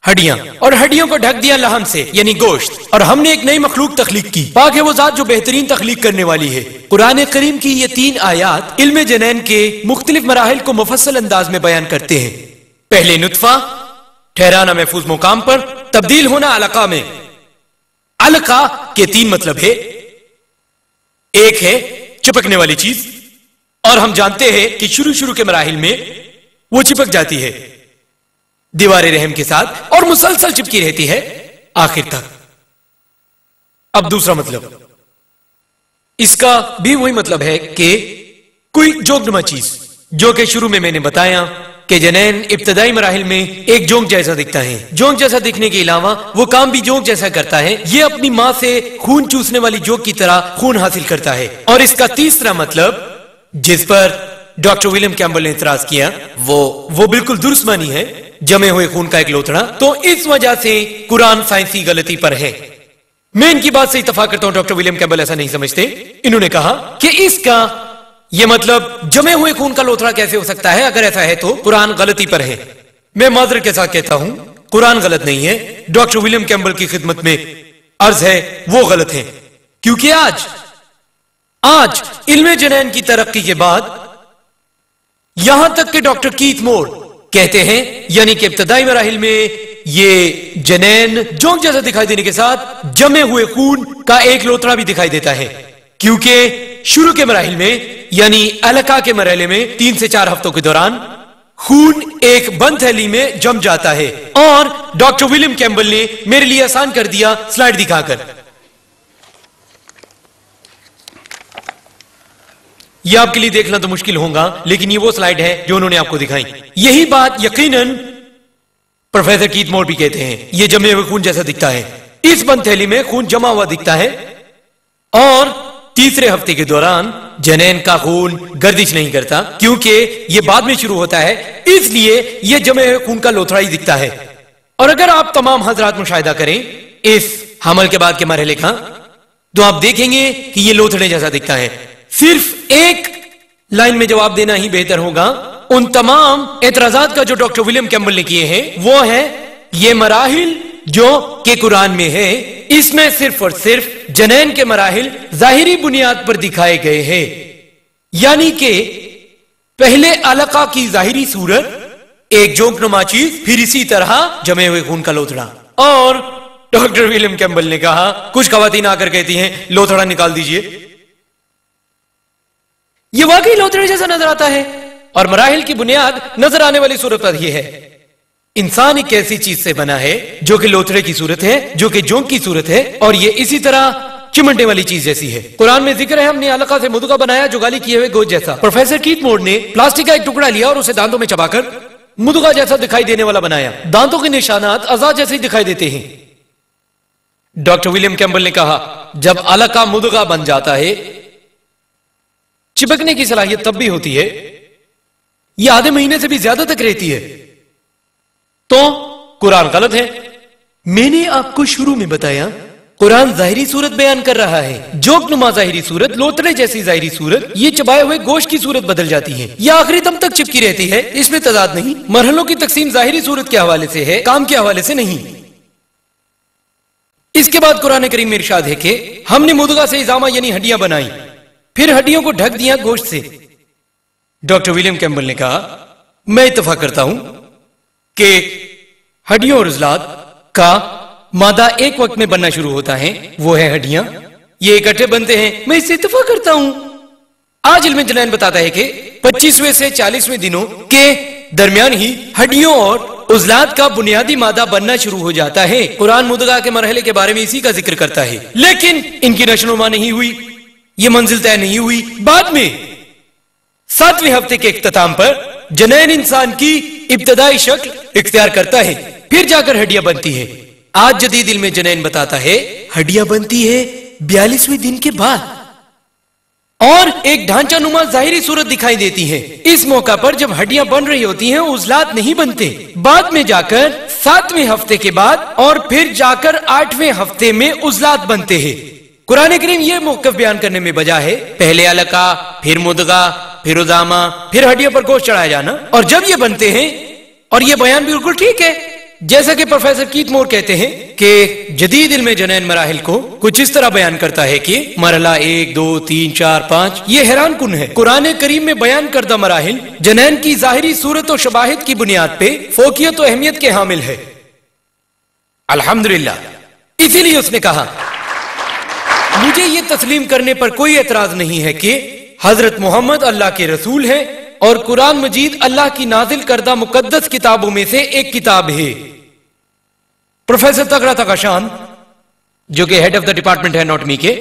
ہڈیاں، اور ہڈیوں کو ڈھک دیا لحم سے یعنی گوشت، اور ہم نے ایک نئی مخلوق تخلیق کی، پاک ہے وہ ذات جو بہترین تخلیق کرنے والی ہے۔ قرآن کریم کی یہ 3 آیات علم جنین کے مختلف مراحل کو مفصل انداز میں بیان کرتے ہیں۔ پہلے نطفہ، ٹھہرانا محفوظ مقام پر، تبدیل ہونا علقہ میں۔ علقہ کے 3 مطلب ہے، ایک ہے چپکنے والی چیز، اور ہم جانتے ہیں کہ شروع کے مراحل میں وہ چپک جاتی ہے دیوار رحم کے ساتھ اور مسلسل چپکی رہتی ہے آخر تک۔ اب دوسرا مطلب، اس کا بھی وہی مطلب ہے کہ کوئی جوک نما چیز، جو کہ شروع میں نے بتایا کہ جنین ابتدائی مراحل میں ایک جونک جیسا دکھتا ہے، جونک جیسا دکھنے کے علاوہ وہ کام بھی جونک جیسا کرتا ہے، یہ اپنی ماں سے خون چوسنے والی جوک کی طرح خون حاصل کرتا ہے۔ اور اس کا تیسرا مطلب جس پر ڈاکٹر ولیم کیمبل نے اعتراض کیا وہ بالکل درست معنی ہے، جمے ہوئے خون کا ایک لوتھڑا، تو اس وجہ سے قرآن سائنسی غلطی پر ہے۔ میں ان کی بات سے اتفاق کرتا ہوں، ڈاکٹر ولیم کیمبل ایسا نہیں سمجھتے۔ انہوں نے کہا کہ اس کا یہ مطلب جمے ہوئے خون کا لوتھڑا کیسے ہو سکتا ہے؟ اگر ایسا ہے تو قرآن غلطی پر ہے۔ میں معذرت کے ساتھ کہتا ہوں قرآن غلط نہیں ہے، ڈاکٹر ولیم کیمبل کی خدمت میں عرض ہے وہ غلط ہے، کیونکہ آج علم جنین کی ترقی کے بعد یہاں تک کہ ڈاکٹر کیتھ مور کہتے ہیں یعنی کہ ابتدائی مراحل میں یہ جنین جونک جیسا دکھائی دینے کے ساتھ جمے ہوئے خون کا ایک لوتھڑا بھی دکھائی دیتا ہے، کیونکہ شروع کے مراحل میں یعنی علقہ کے مرحلے میں 3 سے 4 ہفتوں کے دوران خون ایک بند تھیلی میں جم جاتا ہے۔ اور ڈاکٹر ولیم کیمبل نے میرے لیے آسان کر دیا سلائیڈ دکھا کر، یہ آپ کے لیے دیکھنا تو مشکل ہوگا لیکن یہ وہ سلائیڈ ہے جو انہوں نے آپ کو دکھائی۔ یہی بات یقیناً پروفیسر کیتھ مور بھی کہتے ہیں، یہ جمے ہوئے خون جیسا دکھتا ہے، اس بند تھیلی میں خون جمع ہوا دکھتا ہے، اور تیسرے ہفتے کے دوران جنین کا خون گردش نہیں کرتا کیونکہ یہ بعد میں شروع ہوتا ہے، اس لیے یہ جمے ہوئے خون کا لوتھڑا ہی دکھتا ہے۔ اور اگر آپ تمام حضرات مشاہدہ کریں اس حمل کے بعد کے مرحلے کا تو آپ دیکھیں گے کہ یہ لوتھڑے جیسا دکھتا ہے۔ صرف ایک لائن میں جواب دینا ہی بہتر ہوگا ان تمام اعتراضات کا جو ڈاکٹر ولیم کیمبل نے کیے ہیں، وہ ہے یہ مراحل جو کہ قرآن میں ہے، اس میں صرف اور صرف جنین کے مراحل ظاہری بنیاد پر دکھائے گئے ہیں، یعنی کہ پہلے علقہ کی ظاہری صورت ایک جونک نما چیز، پھر اسی طرح جمے ہوئے خون کا لوتھڑا۔ اور ڈاکٹر ولیم کیمبل نے کہا، کچھ خواتین آ کر کہتی ہیں لوتھڑا نکال دیجئے، یہ واقعی لوتھڑے جیسا نظر آتا ہے، اور مراحل کی بنیاد نظر آنے والی صورت پر یہ ہے، انسان ایک ایسی چیز سے بنا ہے جو کہ لوتھڑے کی صورت ہے، جو کہ جونک کی صورت ہے، اور یہ اسی طرح چمٹنے والی چیز جیسی ہے۔ قرآن میں ذکر ہے ہم نے علقہ سے مدغہ بنایا جو گالی کیے ہوئے گوشت جیسا۔ پروفیسر کیتھ مور نے پلاسٹک کا ایک ٹکڑا لیا اور اسے دانتوں میں چبا کر مدغہ جیسا دکھائی دینے والا بنایا، دانتوں کے نشانات اعضاء جیسے ہی دکھائی دیتے ہیں۔ ڈاکٹر ولیم کیمبل نے کہا جب علقہ مدغہ بن جاتا ہے، چپکنے کی صلاحیت تب بھی ہوتی ہے، یہ آدھے مہینے سے بھی زیادہ تک رہتی ہے، تو قرآن غلط ہے۔ میں نے آپ کو شروع میں بتایا قرآن ظاہری صورت بیان کر رہا ہے، جوک نما ظاہری صورت، لوتھڑے جیسی ظاہری صورت، یہ چبائے ہوئے گوشت کی صورت بدل جاتی ہے، یہ آخری دم تک چپکی رہتی ہے، اس میں تضاد نہیں۔ مرحلوں کی تقسیم ظاہری صورت کے حوالے سے ہے، کام کے حوالے سے نہیں۔ اس کے بعد قرآن کریم میں ارشاد ہے کہ ہم نے مدغہ سے عظامہ یعنی ہڈیاں بنائی، پھر ہڈیوں کو ڈھک دیا گوشت سے۔ ڈاکٹر ولیم کیمبل نے کہا میں اتفاق کرتا ہوں کہ ہڈیوں اور عضلات کا مادہ ایک وقت میں بننا شروع ہوتا ہے، وہ ہے ہڈیاں، یہ اکٹھے بنتے ہیں، میں اس سے اتفاق کرتا ہوں۔ آج علم جنین بتاتا ہے کہ 25ویں سے 40ویں دنوں کے درمیان ہی ہڈیوں اور عضلات کا بنیادی مادہ بننا شروع ہو جاتا ہے۔ قرآن مدغہ کے مرحلے کے بارے میں اسی کا ذکر کرتا ہے، لیکن ان کی نشو و نما نہیں ہوئی، یہ منزل طے نہیں ہوئی۔ بعد میں 7ویں ہفتے کے اختتام پر جنین انسان کی ابتدائی شکل اختیار کرتا ہے، پھر جا کر ہڈیاں بنتی ہے۔ آج جدید علم جنین بتاتا ہے ہڈیاں بنتی ہے 42ویں دن کے بعد، اور ایک ڈھانچہ نما ظاہری صورت دکھائی دیتی ہے۔ اس موقع پر جب ہڈیاں بن رہی ہوتی ہیں عضلات نہیں بنتے، بعد میں جا کر 7ویں ہفتے کے بعد اور پھر جا کر 8ویں ہفتے میں عضلات بنتے ہیں۔ قرآن کریم یہ موقف بیان کرنے میں بجا ہے پہلے علقہ، پھر مدغہ، پھر عظامہ، پھر ہڈیوں پر گوشت چڑھایا جانا، اور جب یہ بنتے ہیں، اور یہ بیان بالکل ٹھیک ہے، جیسا کہ پروفیسر کیت مور کہتے ہیں کہ جدید علم جنین مراحل کو کچھ اس طرح بیان کرتا ہے کہ مرحلہ 1، 2، 3، 4، 5 یہ حیران کن ہے۔ قرآن کریم میں بیان کردہ مراحل جنین کی ظاہری صورت و شباہت کی بنیاد پہ فوقیت و اہمیت کے حامل ہے۔ الحمدللہ، اسی لیے اس نے کہا مجھے یہ تسلیم کرنے پر کوئی اعتراض نہیں ہے کہ حضرت محمد اللہ کے رسول ہیں اور قرآن مجید اللہ کی نازل کردہ مقدس کتابوں میں سے ایک کتاب ہے۔ پروفیسر تگڑا تگاشان جو کہ ہیڈ آف دا ڈپارٹمنٹ ہے اناٹمی کے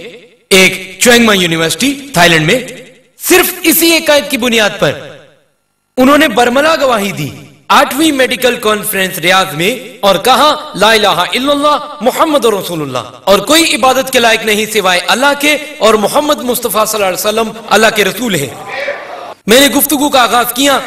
ایک چوئنگ ما یونیورسٹی تھائی لینڈ میں، صرف اسی ایک آیت کی بنیاد پر انہوں نے برملا گواہی دی 8ویں میڈیکل کانفرنس ریاض میں، اور کہا لا الہ الا اللہ محمد رسول اللہ، اور کوئی عبادت کے لائق نہیں سوائے اللہ کے، اور محمد مصطفیٰ صلی اللہ علیہ وسلم اللہ کے رسول ہیں۔ میں نے گفتگو کا آغاز کیا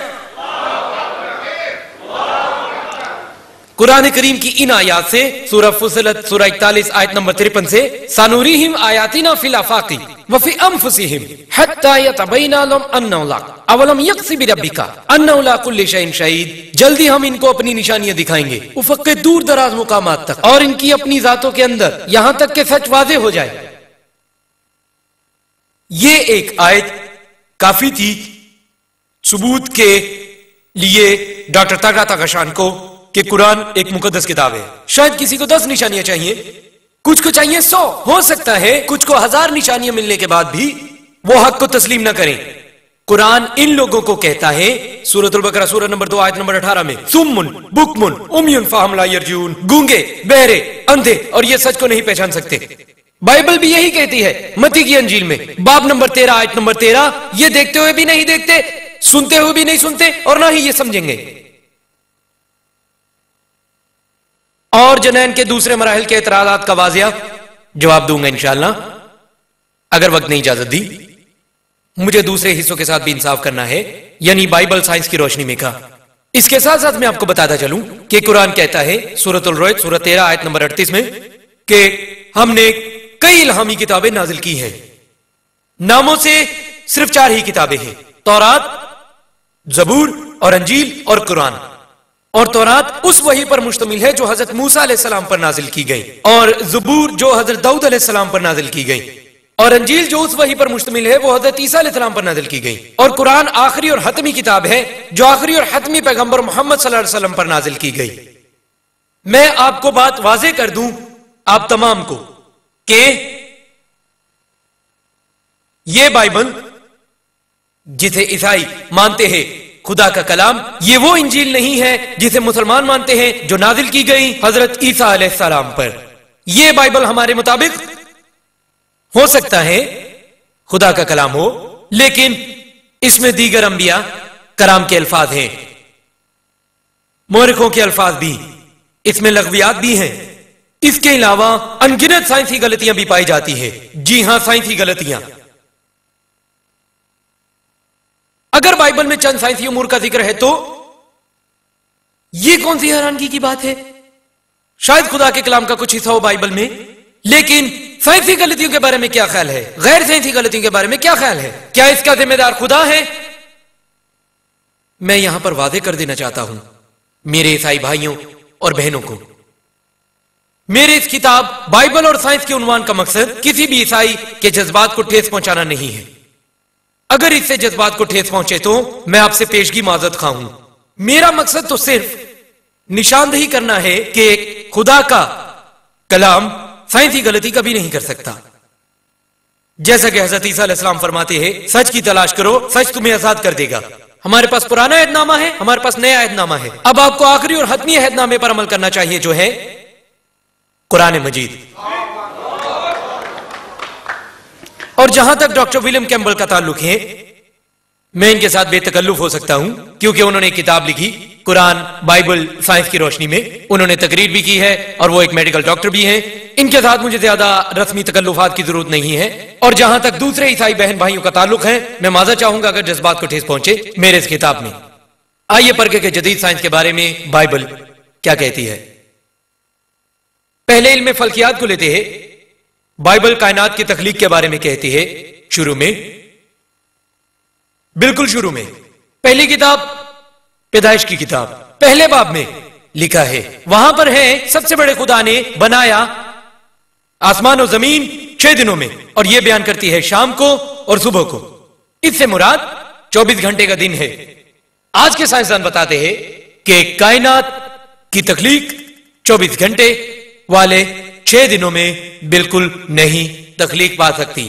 قرآن کریم کی ان آیات سے، سورہ فصلت سورہ 41 آیت نمبر 53 سے، سنوریہم آیاتنا فی الآفاق وفی انفسہم حتی یتبین لہم انہ الحق اولم یکفی بربک انہ علی کل شیء شہید، جلدی ہم ان کو اپنی نشانیاں دکھائیں گے افق کے دور دراز مقامات تک، اور ان کی اپنی ذاتوں کے اندر، یہاں تک کہ سچ واضح ہو جائے۔ یہ ایک آیت کافی تھی ثبوت کے لیے ڈاکٹر تگڑا تگاشان کو کہ قرآن ایک مقدس کتاب ہے۔ شاید کسی کو 10 نشانیاں چاہیے، کچھ کو چاہیے 100، ہو سکتا ہے کچھ کو 1000 نشانیاں ملنے کے بعد بھی وہ حق کو تسلیم نہ کریں۔ قرآن ان لوگوں کو کہتا ہے سورۃ البقرہ سورہ نمبر 2 آیت نمبر 18 میں، سمن بکمن عمیٌ فہم لا یرجعون، گونگے، بہرے، اندھے، اور یہ سچ کو نہیں پہچان سکتے۔ بائبل بھی یہی کہتی ہے متی کی انجیل میں باب نمبر 13 آیت نمبر 13، یہ دیکھتے ہوئے بھی نہیں دیکھتے، سنتے ہوئے بھی نہیں سنتے، اور نہ ہی یہ سمجھیں گے۔ اور جنین کے دوسرے مراحل کے اعتراضات کا واضح جواب دوں گا انشاءاللہ، اگر وقت نے اجازت دی۔ مجھے دوسرے حصوں کے ساتھ بھی انصاف کرنا ہے، یعنی بائبل سائنس کی روشنی میں کا۔ اس کے ساتھ ساتھ میں آپ کو بتاتا چلوں کہ قرآن کہتا ہے سورۃ الرعد سورہ 13 آیت نمبر 38 میں کہ ہم نے کئی الہامی کتابیں نازل کی ہیں، ناموں سے صرف 4 ہی کتابیں ہیں، تورات، زبور اور انجیل اور قرآن۔ اور تورات اس وحی پر مشتمل ہے جو حضرت موسیٰ علیہ السلام پر نازل کی گئی، اور زبور جو حضرت داؤد علیہ السلام پر نازل کی گئی، اور انجیل جو اس وحی پر مشتمل ہے وہ حضرت عیسیٰ علیہ السلام پر نازل کی گئی، اور قرآن آخری اور حتمی کتاب ہے جو آخری اور حتمی پیغمبر محمد صلی اللہ علیہ وسلم پر نازل کی گئی۔ میں آپ کو بات واضح کر دوں آپ تمام کو کہ یہ بائبل جسے عیسائی مانتے ہیں خدا کا کلام، یہ وہ انجیل نہیں ہے جسے مسلمان مانتے ہیں جو نازل کی گئی حضرت عیسیٰ علیہ السلام پر۔ یہ بائبل ہمارے مطابق ہو سکتا ہے خدا کا کلام ہو، لیکن اس میں دیگر انبیاء کرام کے الفاظ ہیں، مورخوں کے الفاظ بھی، اس میں لغویات بھی ہیں، اس کے علاوہ انگنت سائنسی غلطیاں بھی پائی جاتی ہیں۔ جی ہاں، سائنسی غلطیاں۔ اگر بائبل میں چند سائنسی امور کا ذکر ہے تو یہ کون سی حیرانگی کی بات ہے؟ شاید خدا کے کلام کا کچھ حصہ ہو بائبل میں، لیکن سائنسی غلطیوں کے بارے میں کیا خیال ہے؟ غیر سائنسی غلطیوں کے بارے میں کیا خیال ہے؟ کیا اس کا ذمہ دار خدا ہے؟ میں یہاں پر واضح کر دینا چاہتا ہوں میرے عیسائی بھائیوں اور بہنوں کو، میرے اس کتاب بائبل اور سائنس کے عنوان کا مقصد کسی بھی عیسائی کے جذبات کو ٹھیس پہنچانا نہیں ہے۔ اگر اس سے جذبات کو ٹھیس پہنچے تو میں آپ سے پیشگی معذرت خواہ ہوں۔ میرا مقصد تو صرف نشاندہی کرنا ہے کہ خدا کا کلام سائنسی غلطی کبھی نہیں کر سکتا، جیسا کہ حضرت عیسیٰ علیہ السلام فرماتے ہیں سچ کی تلاش کرو، سچ تمہیں آزاد کر دے گا۔ ہمارے پاس پرانا عہد نامہ ہے، ہمارے پاس نیا عہد نامہ ہے، اب آپ کو آخری اور حتمی عہد نامے پر عمل کرنا چاہیے جو ہے قرآن مجید۔ اور جہاں تک ڈاکٹر ولیم کیمبل کا تعلق ہے، میں ان کے ساتھ بے تکلف ہو سکتا ہوں کیونکہ انہوں نے ایک کتاب لکھی قرآن بائبل سائنس کی روشنی میں انہوں نے تقریر بھی کی ہے اور وہ ایک میڈیکل ڈاکٹر بھی ہیں. ان کے ساتھ مجھے زیادہ رسمی تکلفات کی ضرورت نہیں ہے. اور جہاں تک دوسرے عیسائی بہن بھائیوں کا تعلق ہے میں معذرت چاہوں گا اگر جذبات کو ٹھیس پہنچے میرے اس کتاب میں. آئیے پڑھیں کہ جدید سائنس کے بارے میں بائبل کیا کہتی ہے. پہلے علم فلکیات کو لیتے ہیں. بائبل کائنات کی تخلیق کے بارے میں کہتی ہے. شروع میں بالکل شروع میں پہلی کتاب پیدائش کی کتاب پہلے باب میں لکھا ہے. وہاں پر ہے سب سے بڑے خدا نے بنایا آسمان و زمین 6 دنوں میں. اور یہ بیان کرتی ہے شام کو اور صبح کو. اس سے مراد 24 گھنٹے کا دن ہے. آج کے سائنسدان بتاتے ہیں کہ کائنات کی تخلیق 24 گھنٹے والے 6 دنوں میں بالکل نہیں تخلیق پا سکتی.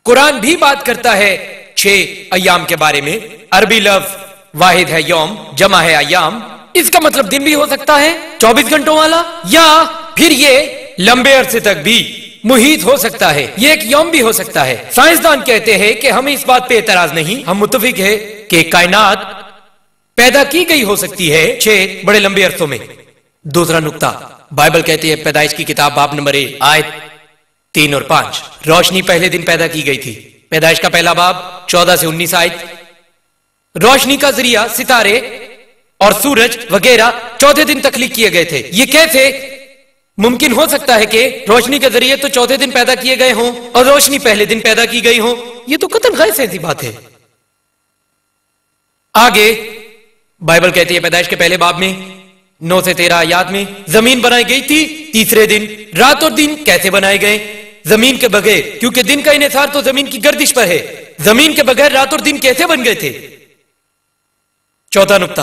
قرآن بھی بات کرتا ہے 6 ایام کے بارے میں. عربی لفظ واحد ہے یوم، جمع ہے ایام. اس کا مطلب دن بھی ہو سکتا ہے 24 گھنٹوں والا، یا پھر یہ لمبے عرصے تک بھی محیط ہو سکتا ہے. یہ ایک یوم بھی ہو سکتا ہے. سائنسدان کہتے ہیں کہ ہمیں اس بات پہ اعتراض نہیں، ہم متفق ہیں کہ کائنات پیدا کی گئی ہو سکتی ہے 6 بڑے لمبے عرصوں میں. دوسرا نقطہ، بائبل کہتی ہے پیدائش کی کتاب باب نمبر 1 آیت 3 اور 5 روشنی پہلے دن پیدا کی گئی تھی. پیدائش کا پہلا باب 14 سے 19 آیت. روشنی کا ذریعہ ستارے اور سورج وغیرہ 4تھے دن تخلیق کیے گئے تھے. یہ کیسے ممکن ہو سکتا ہے کہ روشنی کے ذریعے تو 4تھے دن پیدا کیے گئے ہوں اور روشنی پہلے دن پیدا کی گئی ہوں؟ یہ تو قطعاً غیر سائنسی بات ہے. آگے بائبل کہتی ہے پیدائش کے پہلے باب میں 9 سے 13 آیات میں زمین بنائی گئی تھی تیسرے دن. رات اور دن کیسے بنائے گئے؟ زمین کے بغیر، کیونکہ دن کا انحصار تو زمین کی گردش پر ہے. زمین کے بغیر رات اور دن کیسے بن گئے تھے؟ چوتھا نقطہ،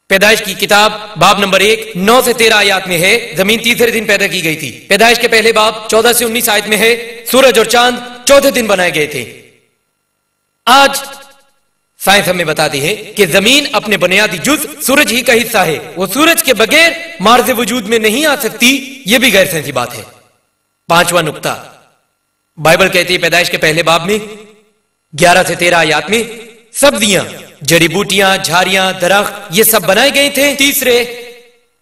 پیدائش کی کتاب باب نمبر 1 9 سے 13 آیات میں ہے زمین تیسرے دن پیدا کی گئی تھی. پیدائش کے پہلے باب 14 سے 19 آیت میں ہے سورج اور چاند 4تھے دن بنائے گئے تھے. آج سائنس ہمیں بتاتی ہے کہ زمین اپنے بنیادی جز سورج ہی کا حصہ ہے. وہ سورج کے بغیر مارز وجود میں نہیں آ سکتی. یہ بھی غیر سائنسی بات ہے. پانچواں نقطہ، بائبل کہتی ہے پیدائش کے پہلے باب میں 11 سے 13 آیات میں سبزیاں، جڑی بوٹیاں، جھاڑیاں، درخت یہ سب بنائے گئے تھے تیسرے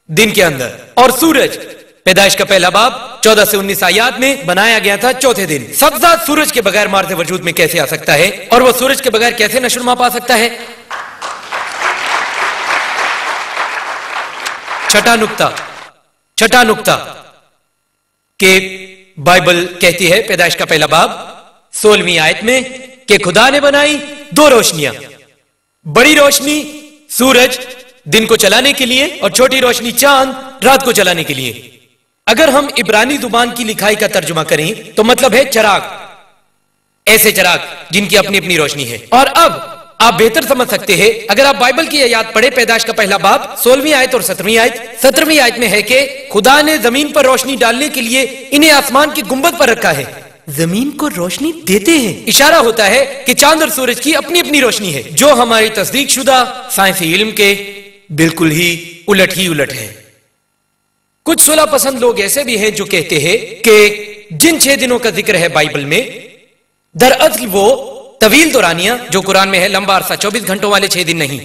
دن کے اندر. اور سورج پیدائش کا پہلا باب 14 سے 19 آیات میں بنایا گیا تھا 4تھے دن. سبزہ سورج کے بغیر مارز وجود میں کیسے آ سکتا ہے؟ اور وہ سورج کے بغیر کیسے نشو و نما پا سکتا ہے؟ چھٹا نقطہ کہ بائبل کہتی ہے پیدائش کا پہلا باب 16ویں آیت میں کہ خدا نے بنائی 2 روشنیاں، بڑی روشنی سورج دن کو چلانے کے لیے اور چھوٹی روشنی چاند رات کو چلانے کے لیے. اگر ہم عبرانی زبان کی لکھائی کا ترجمہ کریں تو مطلب ہے چراغ، ایسے چراغ جن کی اپنی اپنی روشنی ہے. اور اب آپ بہتر سمجھ سکتے ہیں اگر آپ بائبل کی آیات پڑھیں. پیدائش کا پہلا باب 16ویں آیت اور 17ویں آیت. 17ویں آیت میں ہے کہ خدا نے زمین پر روشنی ڈالنے کے لیے انہیں آسمان کی گنبد پر رکھا ہے. زمین کو روشنی دیتے ہیں. اشارہ ہوتا ہے کہ چاند اور سورج کی اپنی اپنی روشنی ہے جو ہماری تصدیق شدہ سائنسی علم کے بالکل ہی الٹ ہے. کچھ صلح پسند لوگ ایسے بھی ہیں جو کہتے ہیں کہ جن 6 دنوں کا ذکر ہے بائبل میں دراصل وہ طویل دورانیہ جو قرآن میں ہے لمبا عرصہ 24 گھنٹوں والے 6 دن نہیں.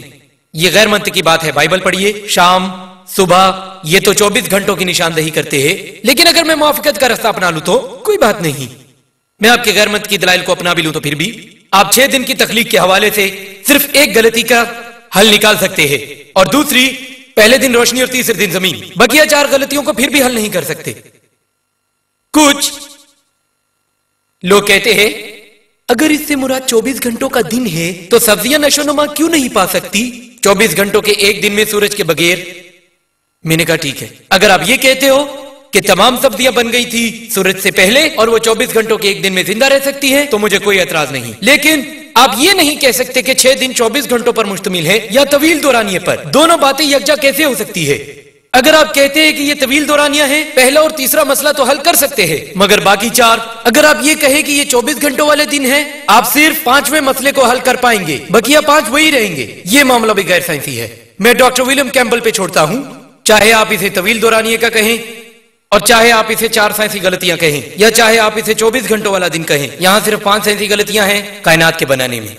یہ غیر منطقی بات ہے. بائبل پڑھیے، شام صبح یہ تو 24 گھنٹوں کی نشاندہی کرتے ہیں. لیکن اگر میں موافقت کا رستہ اپنا لوں تو کوئی بات نہیں. میں آپ کے غیر منطقی دلائل کو اپنا بھی لوں تو پھر بھی آپ 6 دن کی تخلیق کے حوالے سے صرف ایک غلطی کا حل نکال سکتے ہیں اور دوسری پہلے دن روشنی اور تیسرے دن زمین. بقیہ 4 غلطیوں کو پھر بھی حل نہیں کر سکتے. کچھ لوگ کہتے ہیں اگر اس سے مراد 24 گھنٹوں کا دن ہے تو سبزیاں نشو نما کیوں نہیں پا سکتی 24 گھنٹوں کے ایک دن میں سورج کے بغیر؟ میں نے کہا ٹھیک ہے، اگر آپ یہ کہتے ہو کہ تمام سبزیاں بن گئی تھی سورج سے پہلے اور وہ 24 گھنٹوں کے ایک دن میں زندہ رہ سکتی ہیں تو مجھے کوئی اعتراض نہیں. لیکن آپ یہ نہیں کہہ سکتے کہ 6 دن 24 گھنٹوں پر مشتمل ہے یا طویل دورانیے پر. دونوں باتیں یکجا کیسے ہو سکتی ہے؟ اگر آپ کہتے ہیں کہ یہ طویل دورانیہ ہے پہلا اور تیسرا مسئلہ تو حل کر سکتے ہیں، مگر باقی 4 اگر آپ یہ کہیں کہ یہ 24 گھنٹوں والے دن ہیں آپ صرف 5ویں مسئلے کو حل کر پائیں گے، بقیہ 5 وہی رہیں گے. یہ معاملہ بھی غیر سائنسی ہے. میں ڈاکٹر ولیم کیمبل پہ چھوڑتا ہوں، چاہے آپ اسے طویل دورانیے کا کہیں اور چاہے آپ اسے 4 سائنسی غلطیاں کہیں یا چاہے آپ اسے 24 گھنٹوں والا دن کہیں. یہاں صرف 5 سائنسی غلطیاں ہیں کائنات کے بنانے میں.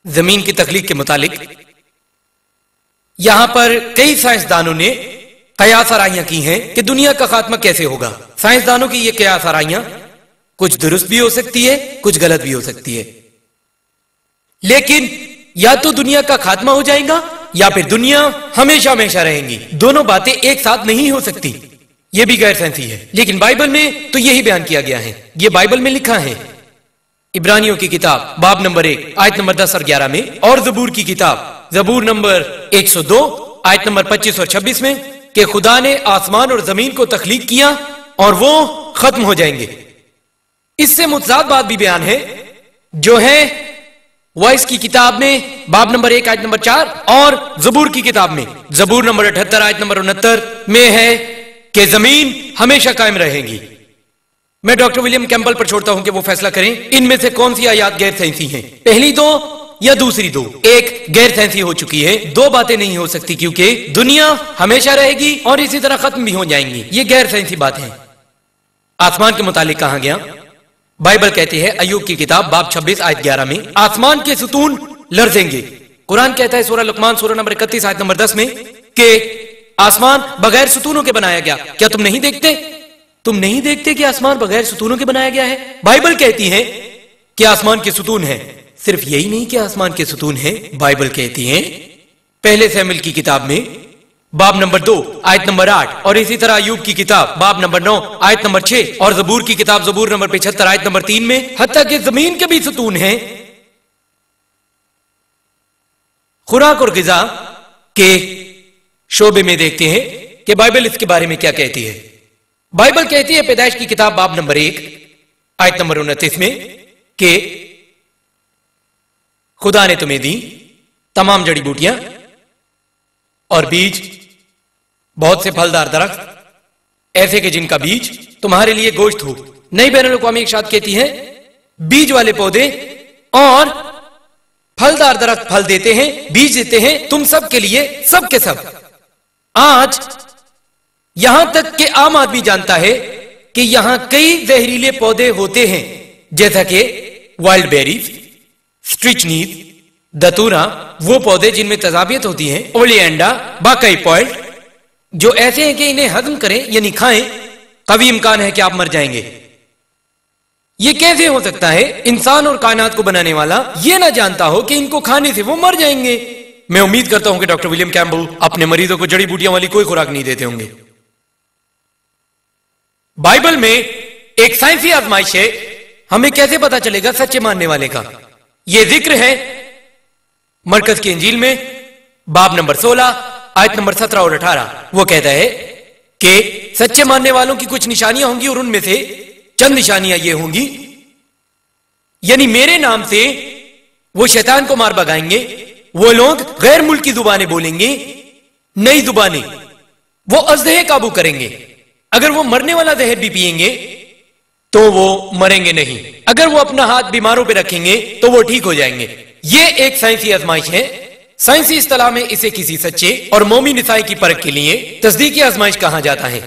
زمین کی تخلیق کے متعلق یہاں پر کئی سائنسدانوں نے قیاس آرائیاں کی ہیں کہ دنیا کا خاتمہ کیسے ہوگا. سائنسدانوں کی یہ قیاس آرائیاں کچھ درست بھی ہو سکتی ہے, کچھ غلط بھی ہو سکتی ہے, لیکن یا تو دنیا کا خاتمہ ہو جائے گا یا پھر دنیا ہمیشہ ہمیشہ رہیں گی. دونوں باتیں ایک ساتھ نہیں ہو سکتی. یہ بھی غیر سائنسی ہے, لیکن بائبل میں تو یہی بیان کیا گیا ہے. یہ بائبل میں لکھا ہے عبرانیوں کی کتاب باب نمبر 1 آیت نمبر 10 اور 11 میں, اور زبور کی کتاب زبور نمبر 102 آیت نمبر 25 اور 26 میں کہ خدا نے آسمان اور زمین کو تخلیق کیا اور وہ ختم ہو جائیں گے. اس سے متضاد بات بھی بیان ہے جو ہے وائس کی کتاب میں باب نمبر 1 آیت نمبر 4 اور زبور کی کتاب میں زبور نمبر 78 آیت نمبر 69 میں ہے کہ زمین ہمیشہ قائم رہے گی. میں ڈاکٹر ولیم کیمبل پر چھوڑتا ہوں کہ وہ فیصلہ کریں ان میں سے کون سی آیات غیر سائنسی ہیں, پہلی دو یا دوسری دو. ایک غیر سائنسی ہو چکی ہے, دو باتیں نہیں ہو سکتی کیونکہ دنیا ہمیشہ رہے گی اور اسی طرح ختم بھی ہو جائیں گی. یہ غیر سائنسی بات ہے. آسمان کے متعلق کہا گیا, بائبل کہتی ہے ایوب کی کتاب باب 26 آیت 11 میں آسمان کے ستون لرزیں گے. قرآن کہتا ہے سورہ لقمان سورہ نمبر 31 آیت نمبر 10 میں کہ آسمان بغیر ستونوں کے بنایا گیا. کیا تم نہیں دیکھتے؟ تم نہیں دیکھتے کہ آسمان بغیر ستونوں کے بنایا گیا ہے؟ بائبل کہتی ہے کہ آسمان کے ستون ہیں. صرف یہی نہیں کہ آسمان کے ستون ہیں, بائبل کہتی ہے پہلے سیموئیل کی کتاب میں باب نمبر 2 آیت نمبر 8 اور اسی طرح ایوب کی کتاب باب نمبر 9 آیت نمبر 6 اور زبور کی کتاب زبور نمبر 75 آیت نمبر 3 میں حتیٰ کہ زمین کے بھی ستون ہیں. خوراک اور غذا کے شعبے میں دیکھتے ہیں کہ بائبل اس کے بارے میں کیا کہتی ہے. بائبل کہتی ہے پیدائش کی کتاب باب نمبر 1 آیت نمبر 29 میں کہ خدا نے تمہیں دی تمام جڑی بوٹیاں اور بیج, بہت سے پھلدار درخت ایسے کہ جن کا بیج تمہارے لیے گوشت ہو. نئی بین الاقوامی ارشاد کہتی ہے بیج والے پودے اور پھلدار درخت پھل دیتے ہیں, بیج دیتے ہیں تم سب کے لیے, سب کے سب. آج یہاں تک کہ عام آدمی جانتا ہے کہ یہاں کئی زہریلے پودے ہوتے ہیں جیسا کہ وائلڈ بیریز, سٹرچنیز, دتورا, وہ پودے جن میں تیزابیت ہوتی ہے, اولیانڈا, باکائی پوائلٹ, جو ایسے ہیں کہ انہیں ہضم کریں یعنی کھائیں قوی امکان ہے کہ آپ مر جائیں گے. یہ کیسے ہو سکتا ہے انسان اور کائنات کو بنانے والا یہ نہ جانتا ہو کہ ان کو کھانے سے وہ مر جائیں گے. میں امید کرتا ہوں کہ ڈاکٹر ولیم کیمبل اپنے مریضوں کو جڑی بوٹیاں والی کوئی خوراک نہیں دیتے ہوں گے. بائبل میں ایک سائنسی آزمائش ہے, ہمیں کیسے پتا چلے گا سچے ماننے والے کا؟ یہ ذکر ہے مرکز کی انجیل میں باب نمبر 16 آیت نمبر 17 اور 18. وہ کہتا ہے کہ سچے ماننے والوں کی کچھ نشانیاں ہوں گی اور ان میں سے چند نشانیاں یہ ہوں گی یعنی میرے نام سے وہ شیطان کو مار بگائیں گے, وہ لوگ غیر ملکی زبانیں بولیں گے, نئی زبانیں, وہ اژدہے قابو کریں گے. اگر وہ مرنے والا زہر بھی پیئیں گے تو وہ مریں گے نہیں, اگر وہ اپنا ہاتھ بیماروں پہ رکھیں گے تو وہ ٹھیک ہو جائیں گے. یہ ایک سائنسی آزمائش ہے. سائنسی اصطلاح میں اسے کسی سچے اور مومن عیسائی کی پرکھ کے لیے تصدیقی آزمائش کہا جاتا ہے.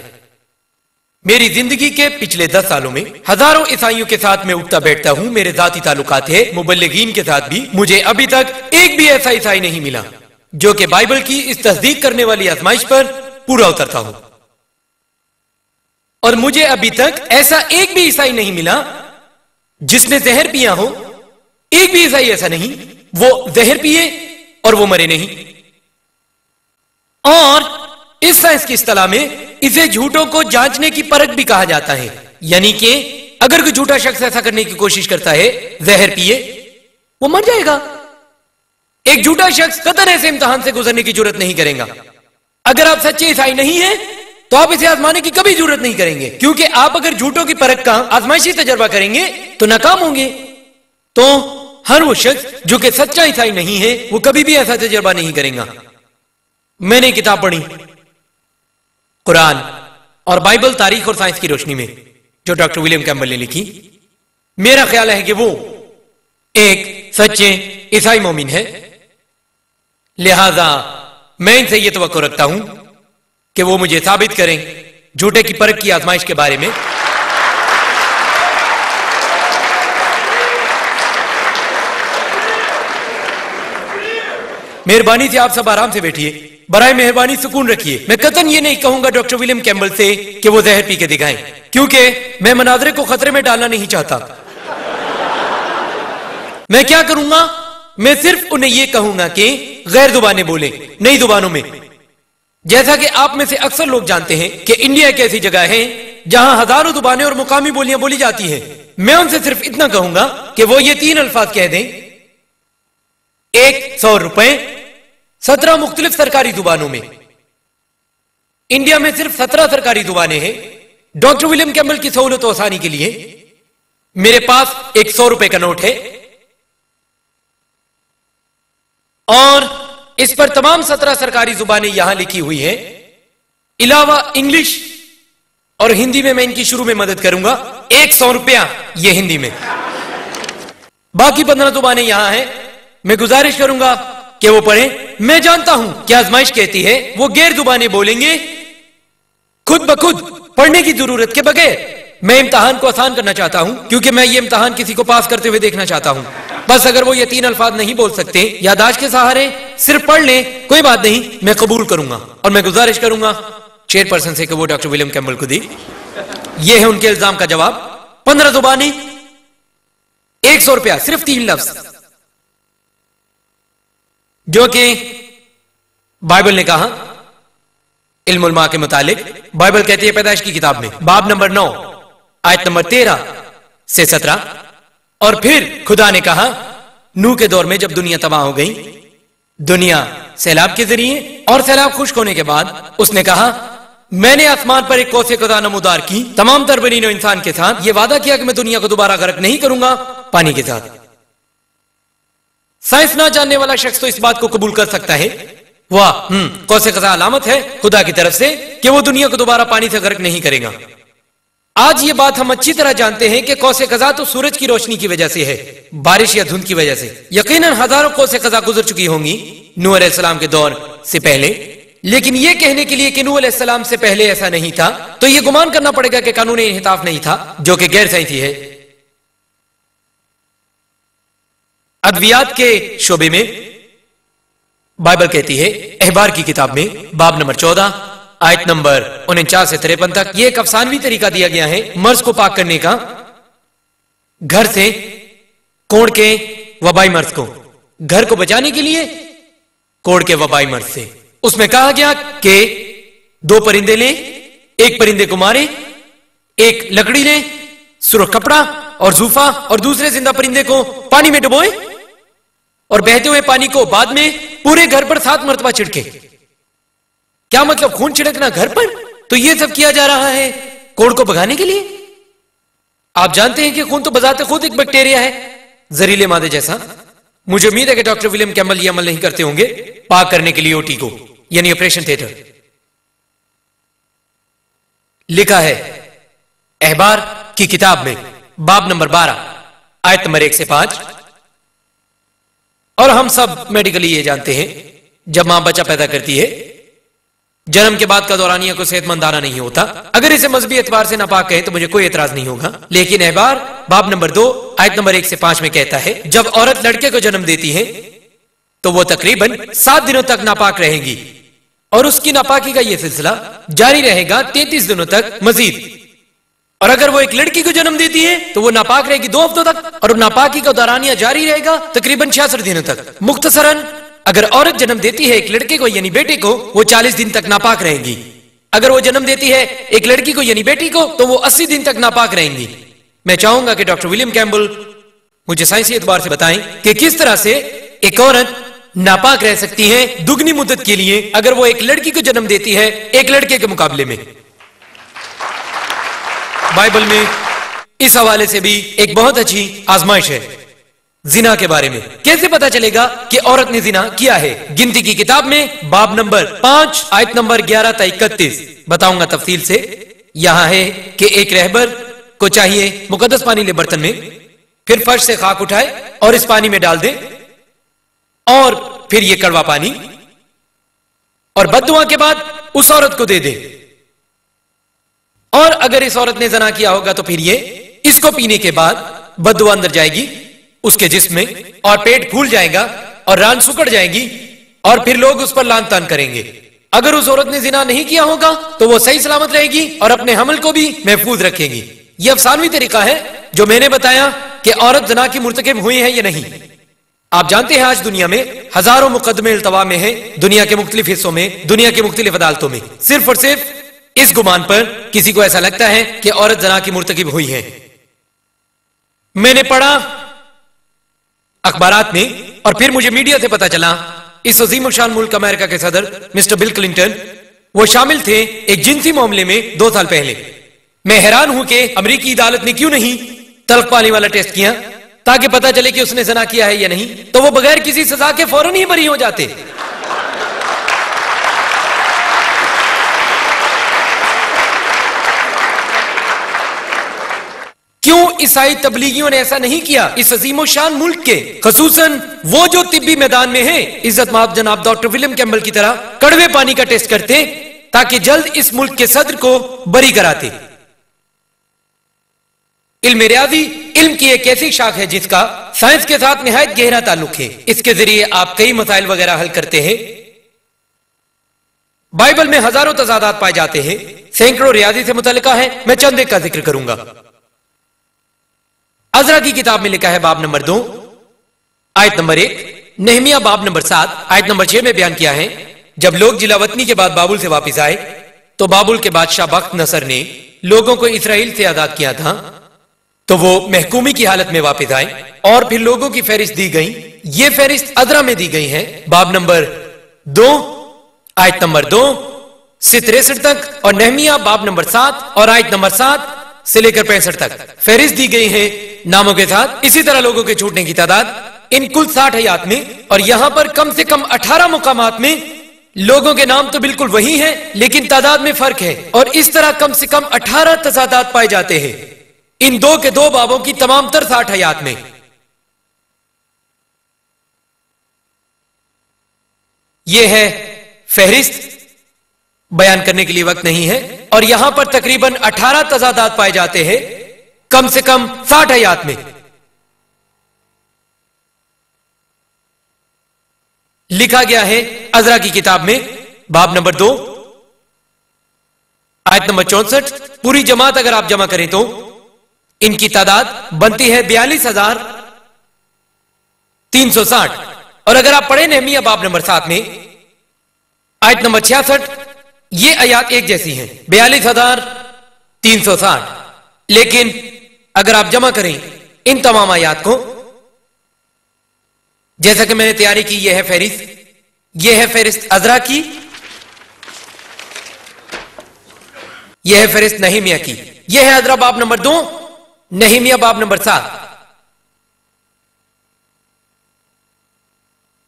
میری زندگی کے پچھلے 10 سالوں میں ہزاروں عیسائیوں کے ساتھ میں اٹھتا بیٹھتا ہوں, میرے ذاتی تعلقات ہے مبلغین کے ساتھ بھی. مجھے ابھی تک ایک بھی ایسا عیسائی نہیں ملا جو کہ بائبل کی اس تصدیق کرنے والی آزمائش پر پورا اترتا ہو, اور مجھے ابھی تک ایسا ایک بھی عیسائی نہیں ملا جس نے زہر پیا ہو. ایک بھی عیسائی ایسا نہیں, وہ زہر پیے اور وہ مرے نہیں. اور اس سائنس کی اصطلاح میں اسے جھوٹوں کو جانچنے کی پرکھ بھی کہا جاتا ہے. یعنی کہ اگر کوئی جھوٹا شخص ایسا کرنے کی کوشش کرتا ہے, زہر پیے, وہ مر جائے گا. ایک جھوٹا شخص قطعاً ایسے امتحان سے گزرنے کی جرت نہیں کرے گا. اگر آپ سچے عیسائی نہیں ہیں تو آپ اسے آزمانے کی کبھی ضرورت نہیں کریں گے, کیونکہ آپ اگر جھوٹوں کی پرکھ کا آزمائشی تجربہ کریں گے تو ناکام ہوں گے. تو ہر وہ شخص جو کہ سچا عیسائی نہیں ہے وہ کبھی بھی ایسا تجربہ نہیں کرے گا. میں نے کتاب پڑھی قرآن اور بائبل تاریخ اور سائنس کی روشنی میں جو ڈاکٹر ولیم کیمبل نے لکھی. میرا خیال ہے کہ وہ ایک سچے عیسائی مومن ہے, لہذا میں ان سے یہ توقع رکھتا ہوں کہ وہ مجھے ثابت کریں جھوٹے کی پرکھ کی آزمائش کے بارے میں. مہربانی سے آپ سب آرام سے بیٹھیے، برائے مہربانی سکون رکھیے. میں قطعاً یہ نہیں کہوں گا ڈاکٹر ولیم کیمبل سے کہ وہ زہر پی کے دکھائیں، کیونکہ میں مناظرے کو خطرے میں ڈالنا نہیں چاہتا. میں کیا کروں گا؟ میں صرف انہیں یہ کہوں گا کہ غیر زبانیں بولیں، نئی زبانوں میں. جیسا کہ آپ میں سے اکثر لوگ جانتے ہیں کہ انڈیا ایک ایسی جگہ ہے جہاں ہزاروں زبانیں اور مقامی بولیاں بولی جاتی ہیں. میں ان سے صرف اتنا کہوں گا کہ وہ یہ 3 الفاظ کہہ دیں: 100 روپے 17 مختلف سرکاری زبانوں میں. انڈیا میں صرف 17 سرکاری زبانیں ہیں. ڈاکٹر ولیم کیمبل کی سہولت و آسانی کے لیے میرے پاس ایک 100 روپے کا نوٹ ہے اور اس پر تمام 17 سرکاری زبانیں یہاں لکھی ہوئی ہیں، علاوہ انگلش اور ہندی میں ان کی شروع میں مدد کروں گا. 100 روپیہ یہ ہندی میں. باقی 15 زبانیں یہاں ہیں. میں گزارش کروں گا کہ وہ پڑھیں. میں جانتا ہوں کہ آزمائش کہتی ہے وہ غیر زبانیں بولیں گے خود بخود پڑھنے کی ضرورت کے بغیر. میں امتحان کو آسان کرنا چاہتا ہوں کیونکہ میں یہ امتحان کسی کو پاس کرتے ہوئے دیکھنا چاہتا ہوں. بس اگر وہ یہ 3 الفاظ نہیں بول سکتے یادداشت کے سہارے صرف پڑھ لیں، کوئی بات نہیں، میں قبول کروں گا. اور میں گزارش کروں گا چیئرپرسن سے کہ وہ ڈاکٹر ولیم کیمبل کو دی. یہ ہے ان کے الزام کا جواب. 15 زبانیں، 100 روپیہ، صرف 3 لفظ، جو کہ بائبل نے کہا. علم الماء کے متعلق بائبل کہتی ہے پیدائش کی کتاب میں باب نمبر 9 آیت نمبر 13 سے 17، اور پھر خدا نے کہا نوح کے دور میں جب دنیا تباہ ہو گئی، دنیا سیلاب کے ذریعے، اور سیلاب خشک ہونے کے بعد اس نے کہا میں نے آسمان پر ایک قوس قزح نمودار کی تمام تر بنی نوع انسان کے ساتھ. یہ وعدہ کیا کہ میں دنیا کو دوبارہ غرق نہیں کروں گا پانی کے ساتھ. سائنس نہ جاننے والا شخص تو اس بات کو قبول کر سکتا ہے، واہ قوس قزح علامت ہے خدا کی طرف سے کہ وہ دنیا کو دوبارہ پانی سے غرق نہیں کرے گا. آج یہ بات ہم اچھی طرح جانتے ہیں کہ قوس قزح تو سورج کی روشنی کی وجہ سے ہے، بارش یا دھند کی وجہ سے. یقیناً ہزاروں قوس قزح گزر چکی ہوں گی نوح علیہ السلام کے دور سے پہلے، لیکن یہ کہنے کے لیے کہ نوح علیہ السلام سے پہلے ایسا نہیں تھا تو یہ گمان کرنا پڑے گا کہ قانون انحطاف نہیں تھا، جو کہ غیر سائنسی ہے. ادویات کے شعبے میں بائبل کہتی ہے احبار کی کتاب میں باب نمبر 14 آیت نمبر 49 سے 53 تک، یہ ایک افسانوی طریقہ دیا گیا ہے مرض کو پاک کرنے کا، گھر سے کوڑ کے وبائی مرض کو، گھر کو بچانے کے لیے کوڑ کے وبائی مرض سے. اس میں کہا گیا کہ 2 پرندے لیں، ایک پرندے کو مارے، ایک لکڑی لیں، سرخ کپڑا اور زوفا، اور دوسرے زندہ پرندے کو پانی میں ڈبوئے اور بہتے ہوئے پانی کو بعد میں پورے گھر پر 7 مرتبہ چھڑکے. کیا مطلب خون چھڑکنا گھر پر؟ تو یہ سب کیا جا رہا ہے کوڑ کو بھگانے کے لیے. آپ جانتے ہیں کہ خون تو بذات خود ایک بیکٹیریا ہے، زہریلے مادے جیسا. مجھے امید ہے کہ ڈاکٹر ولیم کیمبل یہ عمل نہیں کرتے ہوں گے پاک کرنے کے لیے اوٹی کو، یعنی آپریشن تھیٹر. لکھا ہے احبار کی کتاب میں باب نمبر 12 آیت نمبر 1 سے 5. اور ہم سب میڈیکلی یہ جانتے ہیں جب ماں بچہ پیدا کرتی ہے جنم کے بعد کا دورانیہ کو صحت مندانہ نہیں ہوتا. اگر اسے مذہبی اعتبار سے ناپاک کہیں تو مجھے کوئی اعتراض نہیں ہوگا، لیکن احبار باب نمبر 2 آیت نمبر 1 سے 5 میں کہتا ہے جب عورت لڑکے کو جنم دیتی ہے تو وہ تقریباً 7 دنوں تک ناپاک رہے گی، اور اس کی ناپاکی کا یہ سلسلہ جاری رہے گا 33 دنوں تک مزید. اور اگر وہ ایک لڑکی کو جنم دیتی ہے تو وہ ناپاک رہے گی 2 ہفتوں تک، اور ناپاکی کا دورانیہ جاری رہے گا تقریباً 66 دنوں تک. مختصراً اگر عورت جنم دیتی ہے ایک لڑکے کو یعنی بیٹے کو، وہ 40 دن تک ناپاک رہیں گی. اگر وہ جنم دیتی ہے ایک لڑکی کو یعنی بیٹی کو تو وہ 80 دن تک ناپاک رہیں گی. میں چاہوں گا کہ ڈاکٹر ولیم کیمبل مجھے سائنسی اعتبار سے بتائیں کہ کس طرح سے ایک عورت ناپاک رہ سکتی ہے دگنی مدت کے لیے اگر وہ ایک لڑکی کو جنم دیتی ہے ایک لڑکے کے مقابلے میں. بائبل میں اس حوالے سے بھی ایک بہت اچھی آزمائش ہے زنا کے بارے میں. کیسے پتا چلے گا کہ عورت نے زنا کیا ہے؟ گنتی کی کتاب میں باب نمبر 5 آیت نمبر 11 تا 31 بتاؤں گا تفصیل سے. یہاں ہے کہ ایک رہبر کو چاہیے مقدس پانی لے برتن میں، پھر فرش سے خاک اٹھائے اور اس پانی میں ڈال دے، اور پھر یہ کڑوا پانی اور بد دعا کے بعد اس عورت کو دے دے. اور اگر اس عورت نے زنا کیا ہوگا تو پھر یہ اس کو پینے کے بعد بد دعا اندر جائے گی اس کے جسم میں، اور پیٹ پھول جائے گا اور ران سکڑ جائے گی، اور پھر لوگ اس پر لان تان کریں گے. اگر اس عورت نے زنا نہیں کیا ہوگا تو وہ صحیح سلامت رہے گی اور اپنے حمل کو بھی محفوظ رکھے گی. یہ افسانوی طریقہ ہے جو میں نے بتایا کہ عورت زنا کی مرتکب ہوئی ہے یا نہیں. آپ جانتے ہیں آج دنیا میں ہزاروں مقدمے التوا میں ہیں، دنیا کے مختلف حصوں میں، دنیا کے مختلف عدالتوں میں، صرف اور صرف اس گمان پر کسی کو ایسا لگتا ہے کہ عورت زنا کی مرتکب ہوئی ہے. میں نے پڑھا اخبارات میں اور پھر مجھے میڈیا سے پتا چلا اس عظیم الشان ملک امریکہ کے صدر مسٹر بل کلنٹن وہ شامل تھے ایک جنسی معاملے میں 2 سال پہلے. میں حیران ہوں کہ امریکی عدالت نے کیوں نہیں تلخ پانی والا ٹیسٹ کیا تاکہ پتا چلے کہ اس نے زنا کیا ہے یا نہیں، تو وہ بغیر کسی سزا کے فوراً ہی بری ہو جاتے. کیوں عیسائی تبلیغیوں نے ایسا نہیں کیا اس عظیم و شان ملک کے، خصوصاً وہ جو طبی میدان میں ہیں، عزت مآب جناب ڈاکٹر ولیم کیمبل کی طرح کڑوے پانی کا ٹیسٹ کرتے تاکہ جلد اس ملک کے صدر کو بری کراتے. علم ریاضی علم کی ایک ایسی شاخ ہے جس کا سائنس کے ساتھ نہایت گہرا تعلق ہے. اس کے ذریعے آپ کئی مسائل وغیرہ حل کرتے ہیں. بائبل میں ہزاروں تضادات پائے جاتے ہیں، سینکڑوں ریاضی سے متعلقہ ہیں. میں چند ایک کا ذکر کروں گا. عزرا کی کتاب میں لکھا ہے باب نمبر 2 آیت نمبر 1، نہمیہ باب نمبر 7 آیت نمبر 6 میں بیان کیا ہے جب لوگ جلا وطنی کے بعد بابل سے واپس آئے تو بابل کے بادشاہ بخت نصر نے لوگوں کو اسرائیل سے آزاد کیا تھا تو وہ محکومی کی حالت میں واپس آئے اور پھر لوگوں کی فہرست دی گئی. یہ فہرست عزرا میں دی گئی ہے باب نمبر 2 آیت نمبر 2 سے 63 تک اور نہمیہ باب نمبر 7 اور آیت نمبر 7 سے لے کر 65 تک فہرست دی گئی ہے ناموں کے ساتھ. اسی طرح لوگوں کے چھوٹنے کی تعداد ان کل 60 آیات میں، اور یہاں پر کم سے کم 18 مقامات میں لوگوں کے نام تو بالکل وہی ہیں لیکن تعداد میں فرق ہے، اور اس طرح کم سے کم 18 تضادات پائے جاتے ہیں ان 2 کے 2 بابوں کی تمام تر 60 آیات میں. یہ ہے فہرست، بیان کرنے کے لیے وقت نہیں ہے، اور یہاں پر تقریباً 18 تضادات پائے جاتے ہیں کم سے کم 60 آیات میں. لکھا گیا ہے عزرا کی کتاب میں باب نمبر 2 آیت نمبر 64، پوری جماعت اگر آپ جمع کریں تو ان کی تعداد بنتی ہے 42,360. اور اگر آپ پڑھیں نہمیہ باب نمبر 7 میں آیت نمبر 66، یہ آیات ایک جیسی ہیں 42,360. لیکن اگر آپ جمع کریں ان تمام آیات کو، جیسا کہ میں نے تیاری کی، یہ ہے فہرست، یہ ہے فہرست عزرا کی، یہ ہے فہرست نہمیہ کی، یہ ہے عزرا باب نمبر 2، نہمیہ باب نمبر 7.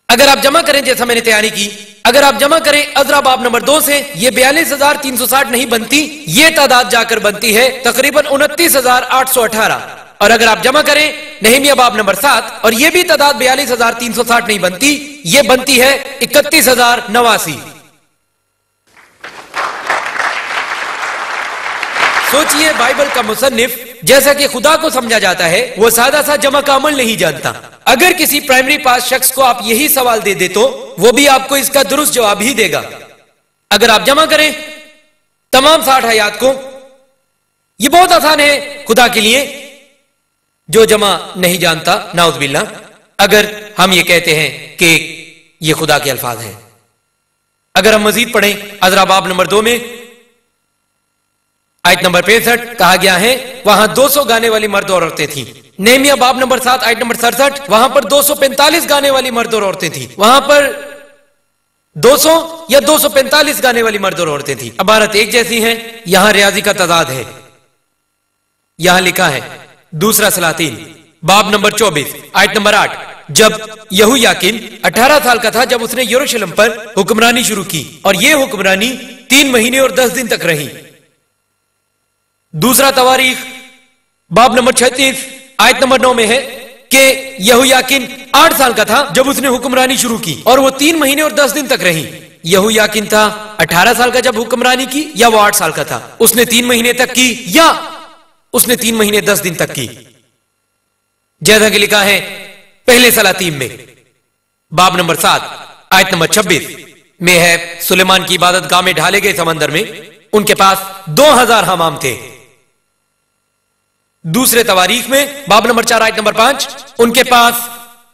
اگر آپ جمع کریں جیسا میں نے تیاری کی، اگر آپ جمع کریں عزرا باب نمبر 2 سے، یہ 42,360 نہیں بنتی، یہ تعداد جا کر بنتی ہے تقریباً 29,818. اور اگر آپ جمع کریں نہمیہ باب نمبر 7 اور یہ بھی تعداد 42,360 نہیں بنتی، یہ بنتی ہے 31,089. سوچئے بائبل کا مصنف جیسا کہ خدا کو سمجھا جاتا ہے وہ سادہ سا جمع کا عمل نہیں جانتا. اگر کسی پرائمری پاس شخص کو آپ یہی سوال دے دے تو وہ بھی آپ کو اس کا درست جواب ہی دے گا. اگر آپ جمع کریں تمام 60 آیات کو، یہ بہت آسان ہے خدا کے لیے جو جمع نہیں جانتا، نعوذ باللہ، اگر ہم یہ کہتے ہیں کہ یہ خدا کے الفاظ ہیں. اگر ہم مزید پڑھیں عزرا باب نمبر 2 میں آیت نمبر 65 کہا گیا ہے وہاں 200 گانے والی مرد اور عورتیں تھیں. نہمیہ باب نمبر 7 آیت نمبر 67 وہاں پر 245 گانے والی مرد اور عورتیں تھیں. وہاں پر 200 یا 245 گانے والی مرد اور عورتیں تھیں. عبارت ایک جیسی ہیں، یہاں ریاضی کا تضاد ہے. یہاں لکھا ہے دوسرا سلاطین باب نمبر 24 آیت نمبر 8، جب یہویاکین 18 سال کا تھا جب اس نے یروشلم پر حکمرانی شروع کی، اور یہ حکمرانی 3 مہینے اور 10 دن تک رہی. دوسرا تواریخ باب نمبر 36 آیت نمبر 9 میں ہے کہ یہویاکین 8 سال کا تھا جب اس نے حکمرانی شروع کی اور وہ 3 مہینے اور 10 دن تک رہی. یہویاکین تھا 18 سال کا جب حکمرانی کی، یا وہ 8 سال کا تھا؟ اس نے 3 مہینے تک کی یا اس نے 3 مہینے 10 دن تک کی؟ جیسا کہ لکھا ہے پہلے سلاطین میں باب نمبر 7 آیت نمبر 26 میں ہے سلیمان کی عبادت گاہ میں ڈھالے گئے سمندر میں ان کے پاس 2000 حمام تھے. دوسرے تواریخ میں باب نمبر 4 آیت نمبر 5 ان کے پاس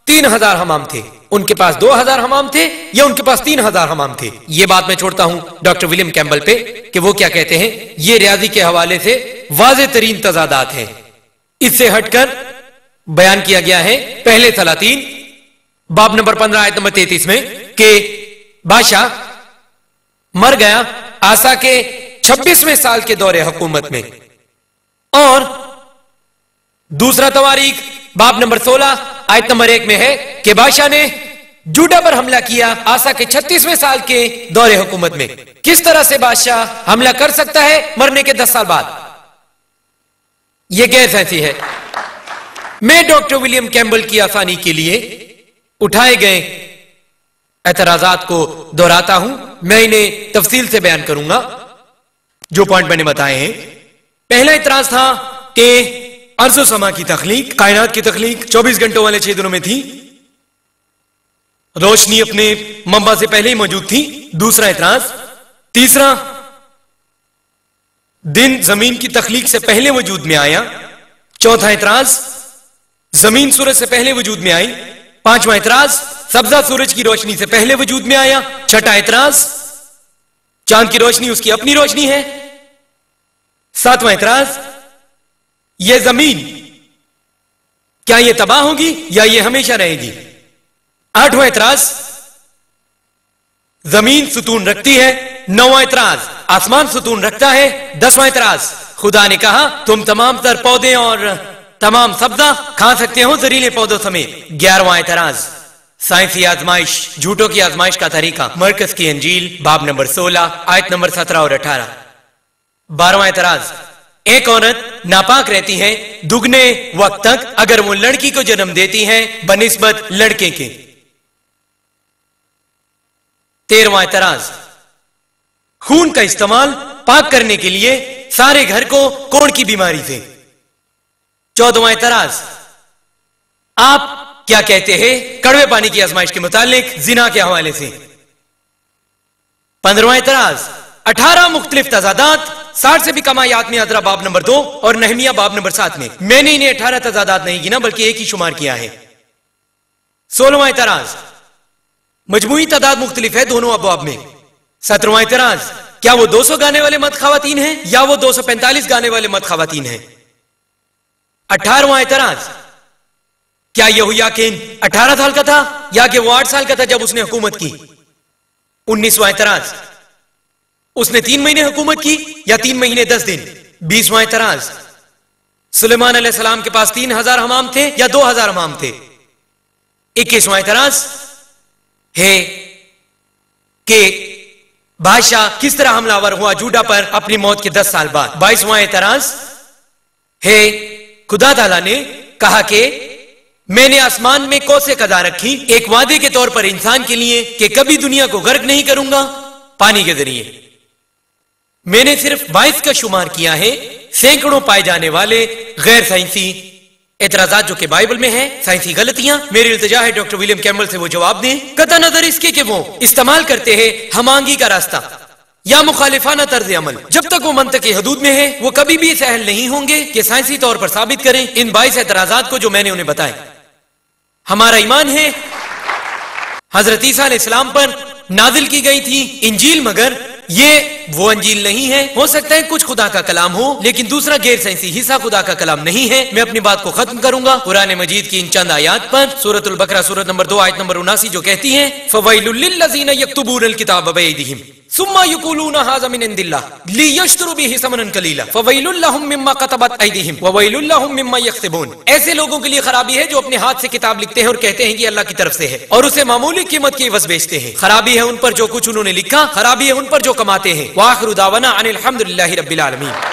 3000 حمام تھے. ان کے پاس 2000 حمام تھے یا ان کے پاس 3000 حمام تھے؟ یہ بات میں چھوڑتا ہوں ڈاکٹر ولیم کیمبل پہ کہ وہ کیا کہتے ہیں. یہ ریاضی کے حوالے سے واضح ترین تضادات ہیں. اس سے ہٹ کر بیان کیا گیا ہے پہلے سلاطین باب نمبر 15 آیت نمبر 33 میں کہ بادشاہ مر گیا آسا کے 26ویں سال کے دور حکومت میں. اور دوسرا تواریخ باب نمبر 16 آیت نمبر 1 میں ہے کہ بادشاہ نے جوڈا پر حملہ کیا آسا کے 36ویں سال کے دور حکومت میں. کس طرح سے بادشاہ حملہ کر سکتا ہے مرنے کے 10 سال بعد؟ یہ غیر سائنسی ہے. میں ڈاکٹر ولیم کیمبل کی آسانی کے لیے اٹھائے گئے اعتراضات کو دہراتا ہوں. میں انہیں تفصیل سے بیان کروں گا جو پوائنٹ میں نے بتائے ہیں. پہلا اعتراض تھا کہ ارض و سما کی تخلیق، کائنات کی تخلیق 24 گھنٹوں والے 6 دنوں میں تھی. روشنی اپنے منبع سے پہلے ہی موجود تھی. دوسرا اعتراض. تیسرا، دن زمین کی تخلیق سے پہلے وجود میں آیا. چوتھا اعتراض، زمین سورج سے پہلے وجود میں آئی. پانچواں اعتراض، سبزہ سورج کی روشنی سے پہلے وجود میں آیا. چھٹا اعتراض، چاند کی روشنی اس کی اپنی روشنی ہے. ساتواں اعتراض، یہ زمین کیا یہ تباہ ہوگی یا یہ ہمیشہ رہے گی. آٹھواں اعتراض، زمین ستون رکھتی ہے. نواں اعتراض، آسمان ستون رکھتا ہے. 10واں اعتراض، خدا نے کہا تم تمام تر پودے اور تمام سبزہ کھا سکتے ہو زرعیلے پودوں سمیت. 11واں اعتراض، سائنسی آزمائش، جھوٹوں کی آزمائش کا طریقہ. مرکز کی انجیل باب نمبر 16 آیت نمبر 17 اور 18. 12واں اعتراض، ایک عورت ناپاک رہتی ہے دگنے وقت تک اگر وہ لڑکی کو جنم دیتی ہے بنسبت لڑکے کے. 13واں اعتراض، خون کا استعمال پاک کرنے کے لیے سارے گھر کو کوڑ کی بیماری سے. 14واں اعتراض، آپ کیا کہتے ہیں کڑوے پانی کی آزمائش کے متعلق زنا کے حوالے سے. 15واں اعتراض، 18 مختلف تضادات 60 سے بھی کم آیات میں عذرا باب نمبر 2 اور نہمیہ باب نمبر 7 میں. میں نے انہیں 18 تضادات نہیں گنا بلکہ ایک ہی شمار کیا ہے. 16واں اعتراض، مجموعی تعداد مختلف ہے دونوں ابواب میں. 17واں اعتراض، کیا وہ 200 گانے والے مرد خواتین ہیں یا وہ 245 گانے والے مرد خواتین ہیں. 18واں اعتراض، کیا یہویاکین 18 سال کا تھا یا کہ وہ 8 سال کا تھا جب اس نے حکومت کی. 19واں اعتراض، اس نے 3 مہینے حکومت کی یا 3 مہینے 10 دن. 20واں اعتراض، سلیمان علیہ السلام کے پاس 3000 حمام تھے یا 2000 حمام تھے. 21واں اعتراض ہے کہ بادشاہ کس طرح حملہ آور ہوا جوڈا پر اپنی موت کے 10 سال بعد. 22واں اعتراض ہے خدا تعالیٰ نے کہا کہ میں نے آسمان میں کوسے قضا رکھی ایک وعدے کے طور پر انسان کے لیے کہ کبھی دنیا کو غرق نہیں کروں گا پانی کے ذریعے. میں نے صرف 22 کا شمار کیا ہے. سینکڑوں پائے جانے والے غیر سائنسی اعتراضات جو کہ بائبل میں ہیں، سائنسی غلطیاں. میری التجا ہے ڈاکٹر ولیم کیمبل سے وہ جواب دیں قطع نظر اس کے کہ وہ استعمال کرتے ہیں ہمانگی کا راستہ یا مخالفانہ طرز عمل. جب تک وہ منطق کی حدود میں ہے وہ کبھی بھی اس اہل نہیں ہوں گے کہ سائنسی طور پر ثابت کریں ان 22 اعتراضات کو جو میں نے انہیں بتائے. ہمارا ایمان ہے حضرت عیسیٰ علیہ السلام پر نازل کی گئی تھی انجیل، مگر یہ وہ انجیل نہیں ہے. ہو سکتا ہے کچھ خدا کا کلام ہو لیکن دوسرا غیر سائنسی حصہ خدا کا کلام نہیں ہے. میں اپنی بات کو ختم کروں گا قرآن مجید کی ان چند آیات پر. سورۃ البقرہ سورۃ نمبر 2 آیت نمبر 79 جو کہتی ہے فویل للذین یکتبون الکتاب بایدیہم ثم یقولون ھذا من عند اللہ لیشتروا بہ ثمنا قلیلا فویل لہم مما کتبت ایدیہم وویل لہم مما یکسبون. ایسے لوگوں کے لیے خرابی ہے جو اپنے ہاتھ سے کتاب لکھتے ہیں اور کہتے ہیں کہ اللہ کی طرف سے ہے اور اسے معمولی قیمت کی عوض بیچتے ہیں. خرابی ہے ان پر جو کچھ انہوں نے لکھا، خرابی ہے ان پر جو کماتے ہیں. وآخر دعوانا ان الحمد للہ رب العالمین.